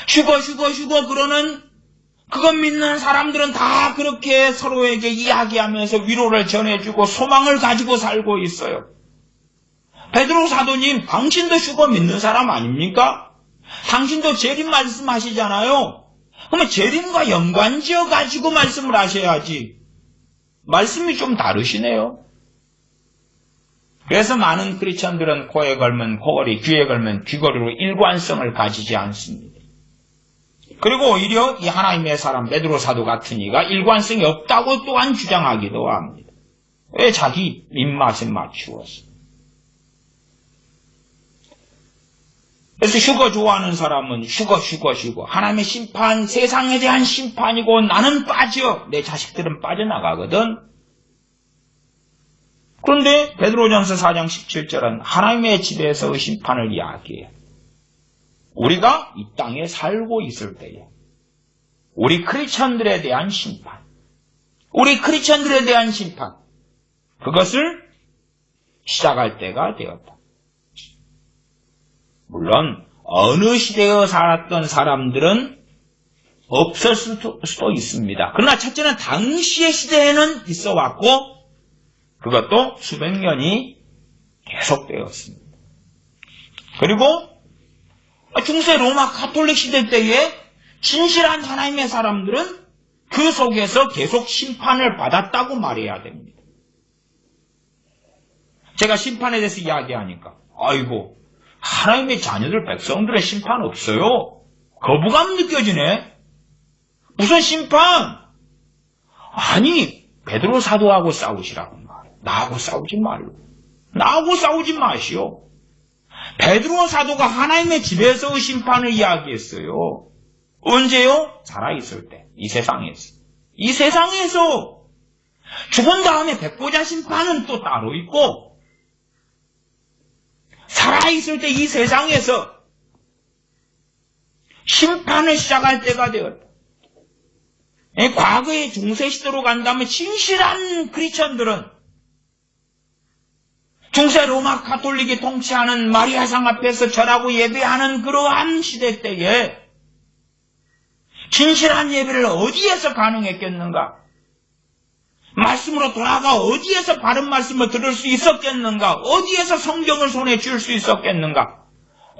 휴거 그러는 그것 믿는 사람들은 다 그렇게 서로에게 이야기하면서 위로를 전해주고 소망을 가지고 살고 있어요. 베드로 사도님, 당신도 휴거 믿는 사람 아닙니까? 당신도 재림 말씀하시잖아요. 그러면 재림과 연관지어 가지고 말씀을 하셔야지. 말씀이 좀 다르시네요. 그래서 많은 크리스천들은 코에 걸면 코걸이, 귀에 걸면 귀걸이로 일관성을 가지지 않습니다. 그리고 오히려 이 하나님의 사람 베드로 사도 같은 이가 일관성이 없다고 또한 주장하기도 합니다. 왜? 자기 입맛에 맞추어서. 그래서 휴거 좋아하는 사람은 휴거. 하나님의 심판, 세상에 대한 심판이고 나는 빠져. 내 자식들은 빠져나가거든. 그런데 베드로전서 4장 17절은 하나님의 집에서의 심판을 이야기해요. 우리가 이 땅에 살고 있을 때에 우리 크리스천들에 대한 심판, 그것을 시작할 때가 되었다. 물론 어느 시대에 살았던 사람들은 없을 수도 있습니다. 그러나 첫째는 당시의 시대에는 있어 왔고 그것도 수백 년이 계속되었습니다. 그리고 중세 로마 가톨릭 시대 때에 진실한 하나님의 사람들은 그 속에서 계속 심판을 받았다고 말해야 됩니다. 제가 심판에 대해서 이야기하니까 아이고 하나님의 자녀들 백성들의 심판 없어요. 거부감 느껴지네. 무슨 심판? 아니 베드로 사도하고 싸우시라고 말해. 나하고 싸우지 말고. 나하고 싸우지 마시오. 베드로 사도가 하나님의 집에서의 심판을 이야기했어요. 언제요? 살아있을 때. 이 세상에서. 이 세상에서 죽은 다음에 백보자 심판은 또 따로 있고 살아있을 때 이 세상에서 심판을 시작할 때가 되었다. 과거의 중세시대로 간다면 진실한 크리스천들은 중세 로마 가톨릭이 통치하는 마리아상 앞에서 절하고 예배하는 그러한 시대 때에 진실한 예배를 어디에서 가능했겠는가? 말씀으로 돌아가 어디에서 바른 말씀을 들을 수 있었겠는가? 어디에서 성경을 손에 쥘 수 있었겠는가?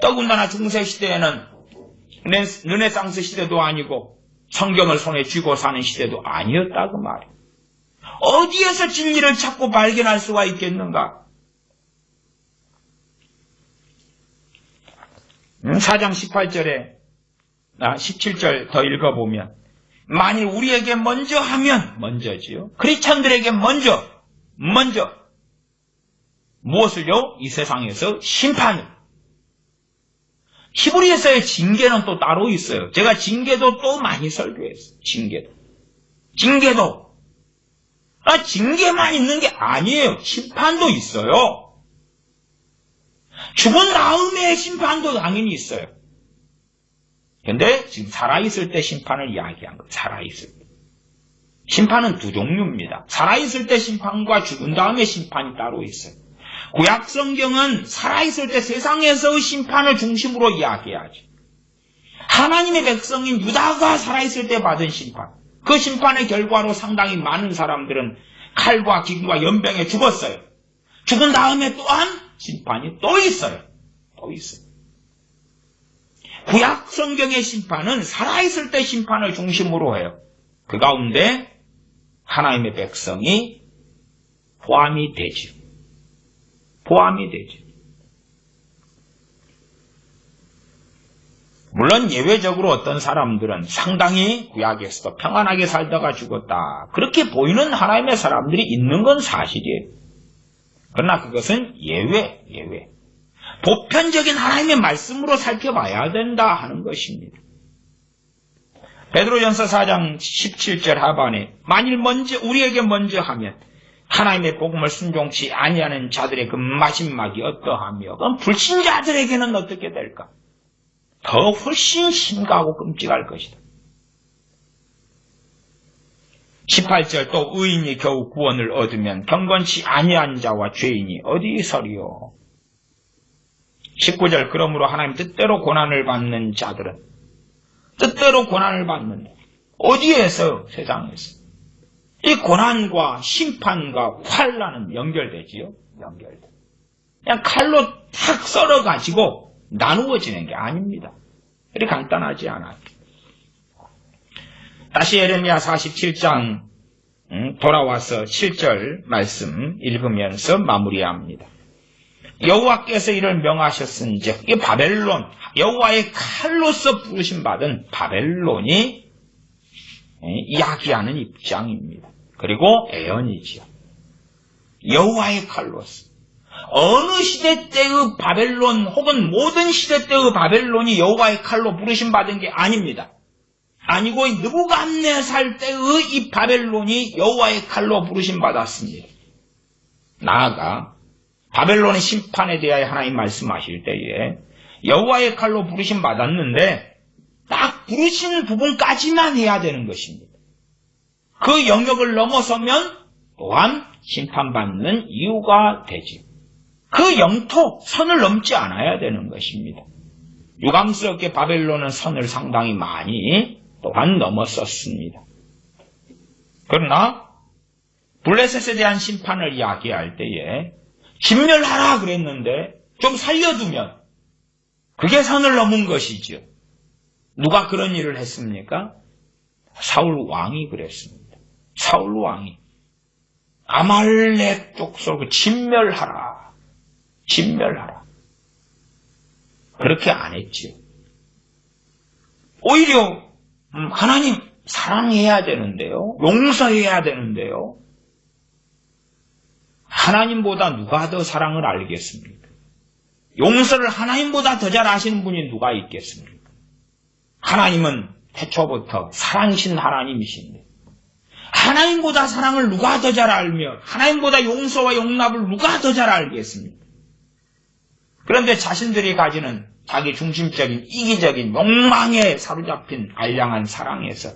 더군다나 중세시대에는 르네상스 시대도 아니고 성경을 손에 쥐고 사는 시대도 아니었다고 말이에요. 어디에서 진리를 찾고 발견할 수가 있겠는가? 4장 18절에 17절 더 읽어보면 만일 우리에게 먼저 하면 먼저지요. 크리스천들에게 먼저 무엇을요? 이 세상에서 심판을. 히브리서의 징계는 또 따로 있어요. 제가 징계도 또 많이 설교했어요. 징계도. 징계만 있는 게 아니에요. 심판도 있어요. 죽은 다음에 심판도 당연히 있어요. 근데 지금 살아있을 때 심판을 이야기한 거예요. 살아있을 때. 심판은 두 종류입니다. 살아있을 때 심판과 죽은 다음에 심판이 따로 있어요. 구약 성경은 살아있을 때 세상에서의 심판을 중심으로 이야기하죠. 하나님의 백성인 유다가 살아있을 때 받은 심판. 그 심판의 결과로 상당히 많은 사람들은 칼과 기근과 연병에 죽었어요. 죽은 다음에 또한 심판이 또 있어요. 구약 성경의 심판은 살아있을 때 심판을 중심으로 해요. 그 가운데 하나님의 백성이 포함이 되죠. 물론 예외적으로 어떤 사람들은 상당히 구약에서도 평안하게 살다가 죽었다. 그렇게 보이는 하나님의 사람들이 있는 건 사실이에요. 그러나 그것은 예외. 보편적인 하나님의 말씀으로 살펴봐야 된다 하는 것입니다. 베드로전서 4장 17절 하반에 만일 우리에게 먼저 하면 하나님의 복음을 순종치 아니하는 자들의 그 마지막이 어떠하며 그럼 불신자들에게는 어떻게 될까? 더 훨씬 심각하고 끔찍할 것이다. 18절 또 의인이 겨우 구원을 얻으면 경건치 아니한 자와 죄인이 어디 서리요? 19절 그러므로 하나님 뜻대로 고난을 받는 자들은 뜻대로 고난을 받는다. 어디에서? 세상에서. 이 고난과 심판과 환난은 연결되지요. 그냥 칼로 탁 썰어가지고 나누어지는 게 아닙니다. 그리 간단하지 않아요. 다시 예레미야 47장 돌아와서 7절 말씀 읽으면서 마무리합니다. 여호와께서 이를 명하셨은즉 이 바벨론, 여호와의 칼로서 부르심 받은 바벨론이 이야기하는 입장입니다. 그리고 애언이지요. 여호와의 칼로서. 어느 시대 때의 바벨론 혹은 모든 시대 때의 바벨론이 여호와의 칼로 부르심 받은 게 아닙니다. 아니고 느부갓네살 때의 이 바벨론이 여호와의 칼로 부르심 받았습니다. 나아가 바벨론의 심판에 대하여 하나님 말씀하실 때에 여호와의 칼로 부르심 받았는데 딱 부르신 부분까지만 해야 되는 것입니다. 그 영역을 넘어서면 또한 심판받는 이유가 되지. 그 영토, 선을 넘지 않아야 되는 것입니다. 유감스럽게 바벨론은 선을 상당히 많이 또한 넘었었습니다. 그러나 블레셋에 대한 심판을 이야기할 때에 진멸하라 그랬는데 좀 살려두면 그게 선을 넘은 것이지요. 누가 그런 일을 했습니까? 사울 왕이 그랬습니다. 사울 왕이 아말렉 족속 진멸하라. 진멸하라. 그렇게 안 했지요. 오히려 하나님 사랑해야 되는데요. 용서해야 되는데요. 하나님보다 누가 더 사랑을 알겠습니까? 용서를 하나님보다 더 잘 아시는 분이 누가 있겠습니까? 하나님은 태초부터 사랑이신 하나님이신데 하나님보다 사랑을 누가 더 잘 알며 하나님보다 용서와 용납을 누가 더 잘 알겠습니까? 그런데 자신들이 가지는 자기 중심적인 이기적인 욕망에 사로잡힌 알량한 사랑에서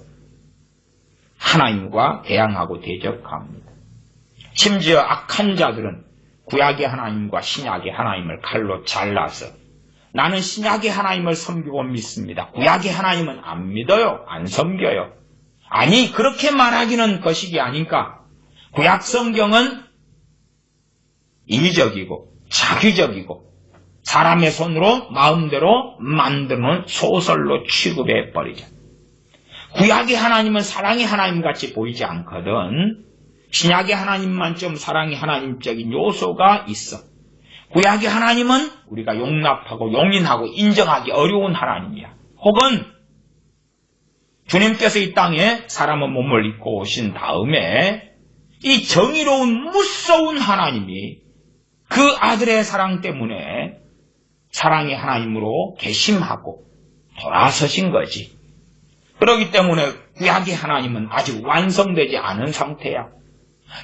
하나님과 대항하고 대적합니다. 심지어 악한 자들은 구약의 하나님과 신약의 하나님을 칼로 잘라서 나는 신약의 하나님을 섬기고 믿습니다. 구약의 하나님은 안 믿어요. 안 섬겨요. 아니 그렇게 말하기는 거시기 아닌가. 구약 성경은 이기적이고 자기적이고 사람의 손으로 마음대로 만드는 소설로 취급해버리죠. 구약의 하나님은 사랑의 하나님같이 보이지 않거든 신약의 하나님만 좀 사랑의 하나님적인 요소가 있어. 구약의 하나님은 우리가 용납하고 용인하고 인정하기 어려운 하나님이야. 혹은 주님께서 이 땅에 사람의 몸을 입고 오신 다음에 이 정의로운 무서운 하나님이 그 아들의 사랑 때문에 사랑의 하나님으로 개심하고 돌아서신 거지. 그렇기 때문에 구약의 하나님은 아직 완성되지 않은 상태야.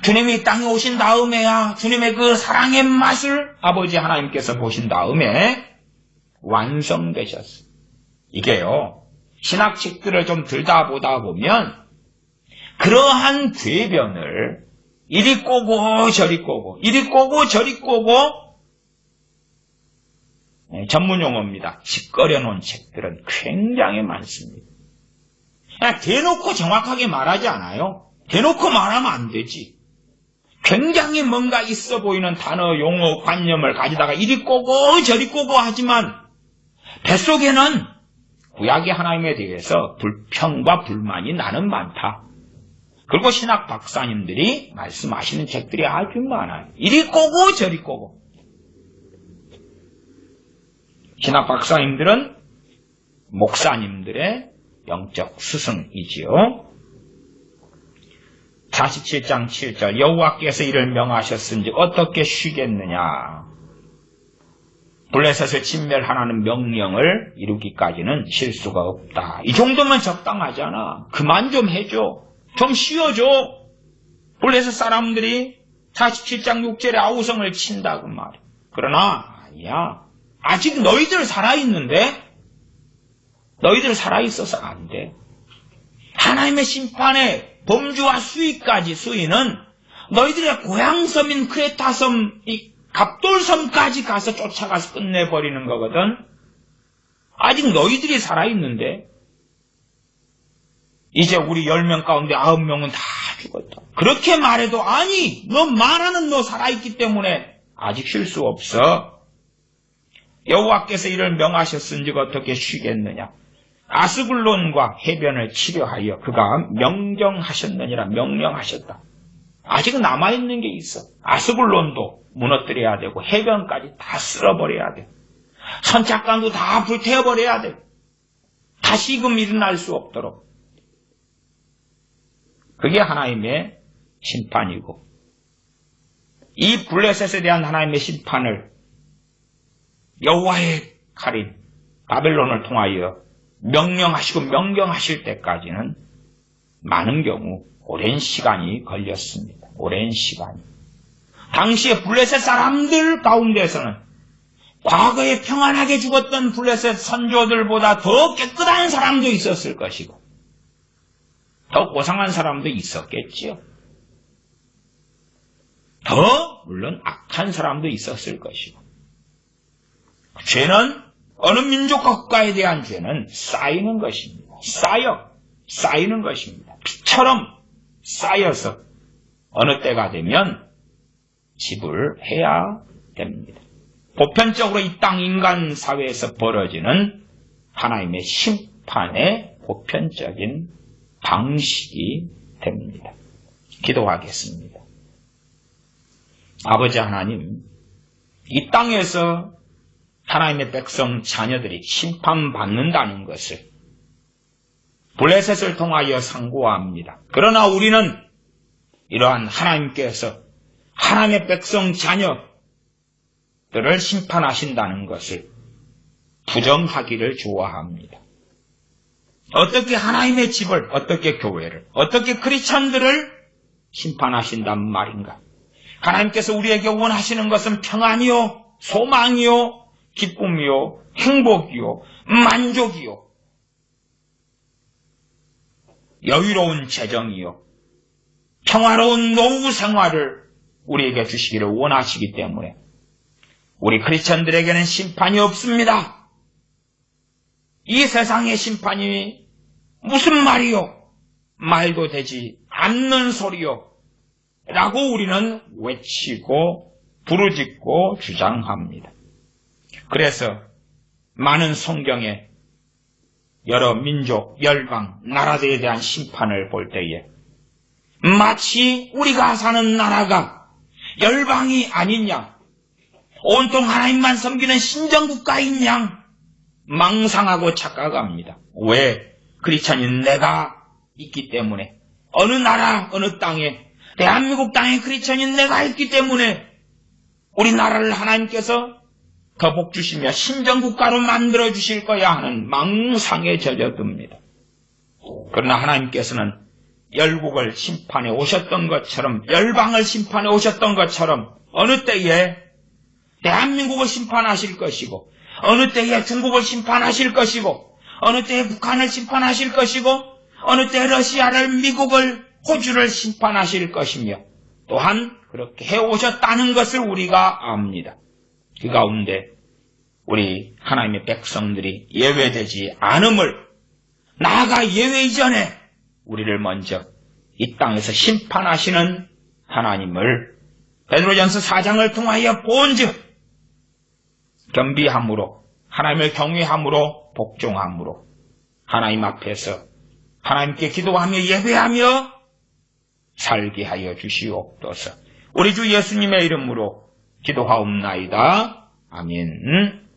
주님이 이 땅에 오신 다음에야 주님의 그 사랑의 맛을 아버지 하나님께서 보신 다음에 완성되셨어. 이게요. 신학책들을 좀 들다 보면 그러한 궤변을 이리 꼬고 저리 꼬고 이리 꼬고 저리 꼬고 전문용어입니다. 짓거려 놓은 책들은 굉장히 많습니다. 그냥 대놓고 정확하게 말하지 않아요. 대놓고 말하면 안 되지. 굉장히 뭔가 있어 보이는 단어, 용어, 관념을 가지다가 이리 꼬고 저리 꼬고 하지만 뱃속에는 구약의 하나님에 대해서 불평과 불만이 나는 많다. 그리고 신학 박사님들이 말씀하시는 책들이 아주 많아요. 이리 꼬고 저리 꼬고. 신학 박사님들은 목사님들의 영적 스승이지요. 47장 7절 여호와께서 이를 명하셨은지 어떻게 쉬겠느냐. 블레셋을 진멸하라는 명령을 이루기까지는 쉴 수가 없다. 이 정도면 적당하잖아. 그만 좀 해줘. 좀 쉬어줘. 블레셋 사람들이 47장 6절에 아우성을 친다고 말이야. 그러나 아니야. 아직 너희들 살아있는데 너희들 살아있어서 안 돼. 하나님의 심판에 범주와 수위까지 수위는 너희들의 고향섬인 크레타섬, 이 갑돌섬까지 가서 쫓아가서 끝내버리는 거거든. 아직 너희들이 살아있는데 이제 우리 10명 가운데 9명은 다 죽었다. 그렇게 말해도 아니 너 말하는 너 살아있기 때문에 아직 쉴 수 없어. 여호와께서 이를 명하셨은지 어떻게 쉬겠느냐. 아스글론과 해변을 치료하여 그가 명령하셨느니라. 명령하셨다. 아직 남아있는 게 있어. 아스글론도 무너뜨려야 되고 해변까지 다 쓸어버려야 돼. 선착강도 다 불태워버려야 돼. 다시금 일어날 수 없도록. 그게 하나님의 심판이고 이 블레셋에 대한 하나님의 심판을 여호와의 칼인 바벨론을 통하여 명령하시고 명령하실 때까지는 많은 경우 오랜 시간이 걸렸습니다. 오랜 시간이. 당시에 블레셋 사람들 가운데서는 과거에 평안하게 죽었던 블레셋 선조들보다 더 깨끗한 사람도 있었을 것이고 더 고상한 사람도 있었겠지요. 더 물론 악한 사람도 있었을 것이고 죄는 어느 민족과 국가에 대한 죄는 쌓이는 것입니다. 쌓이는 것입니다. 피처럼 쌓여서 어느 때가 되면 지불해야 됩니다. 보편적으로 이 땅 인간 사회에서 벌어지는 하나님의 심판의 보편적인 방식이 됩니다. 기도하겠습니다. 아버지 하나님, 이 땅에서 하나님의 백성 자녀들이 심판받는다는 것을 블레셋을 통하여 상고합니다. 그러나 우리는 이러한 하나님께서 하나님의 백성 자녀들을 심판하신다는 것을 부정하기를 좋아합니다. 어떻게 하나님의 집을, 어떻게 교회를, 어떻게 크리스천들을 심판하신단 말인가? 하나님께서 우리에게 원하시는 것은 평안이요, 소망이요, 기쁨이요, 행복이요, 만족이요, 여유로운 재정이요, 평화로운 노후 생활을 우리에게 주시기를 원하시기 때문에 우리 크리스천들에게는 심판이 없습니다. 이 세상의 심판이 무슨 말이요? 말도 되지 않는 소리요. 라고 우리는 외치고 부르짖고 주장합니다. 그래서 많은 성경에 여러 민족, 열방, 나라들에 대한 심판을 볼 때에 마치 우리가 사는 나라가 열방이 아닌 양, 온통 하나님만 섬기는 신정국가인 양 망상하고 착각합니다. 왜? 크리스천인 내가 있기 때문에, 어느 나라, 어느 땅에, 대한민국 땅에 크리스천인 내가 있기 때문에 우리나라를 하나님께서 더 복 주시며 신정국가로 만들어 주실 거야 하는 망상에 젖어듭니다. 그러나 하나님께서는 열국을 심판해 오셨던 것처럼, 열방을 심판해 오셨던 것처럼 어느 때에 대한민국을 심판하실 것이고, 어느 때에 중국을 심판하실 것이고, 어느 때에 북한을 심판하실 것이고, 어느 때에 러시아를, 미국을, 호주를 심판하실 것이며, 또한 그렇게 해오셨다는 것을 우리가 압니다. 그 가운데 우리 하나님의 백성들이 예외되지 않음을, 나아가 예외 이전에 우리를 먼저 이 땅에서 심판하시는 하나님을 베드로전서 4장을 통하여 본즉 겸비함으로, 하나님을 경외함으로, 복종함으로 하나님 앞에서 하나님께 기도하며 예배하며 살게 하여 주시옵소서. 우리 주 예수님의 이름으로 기도하옵나이다. 아멘.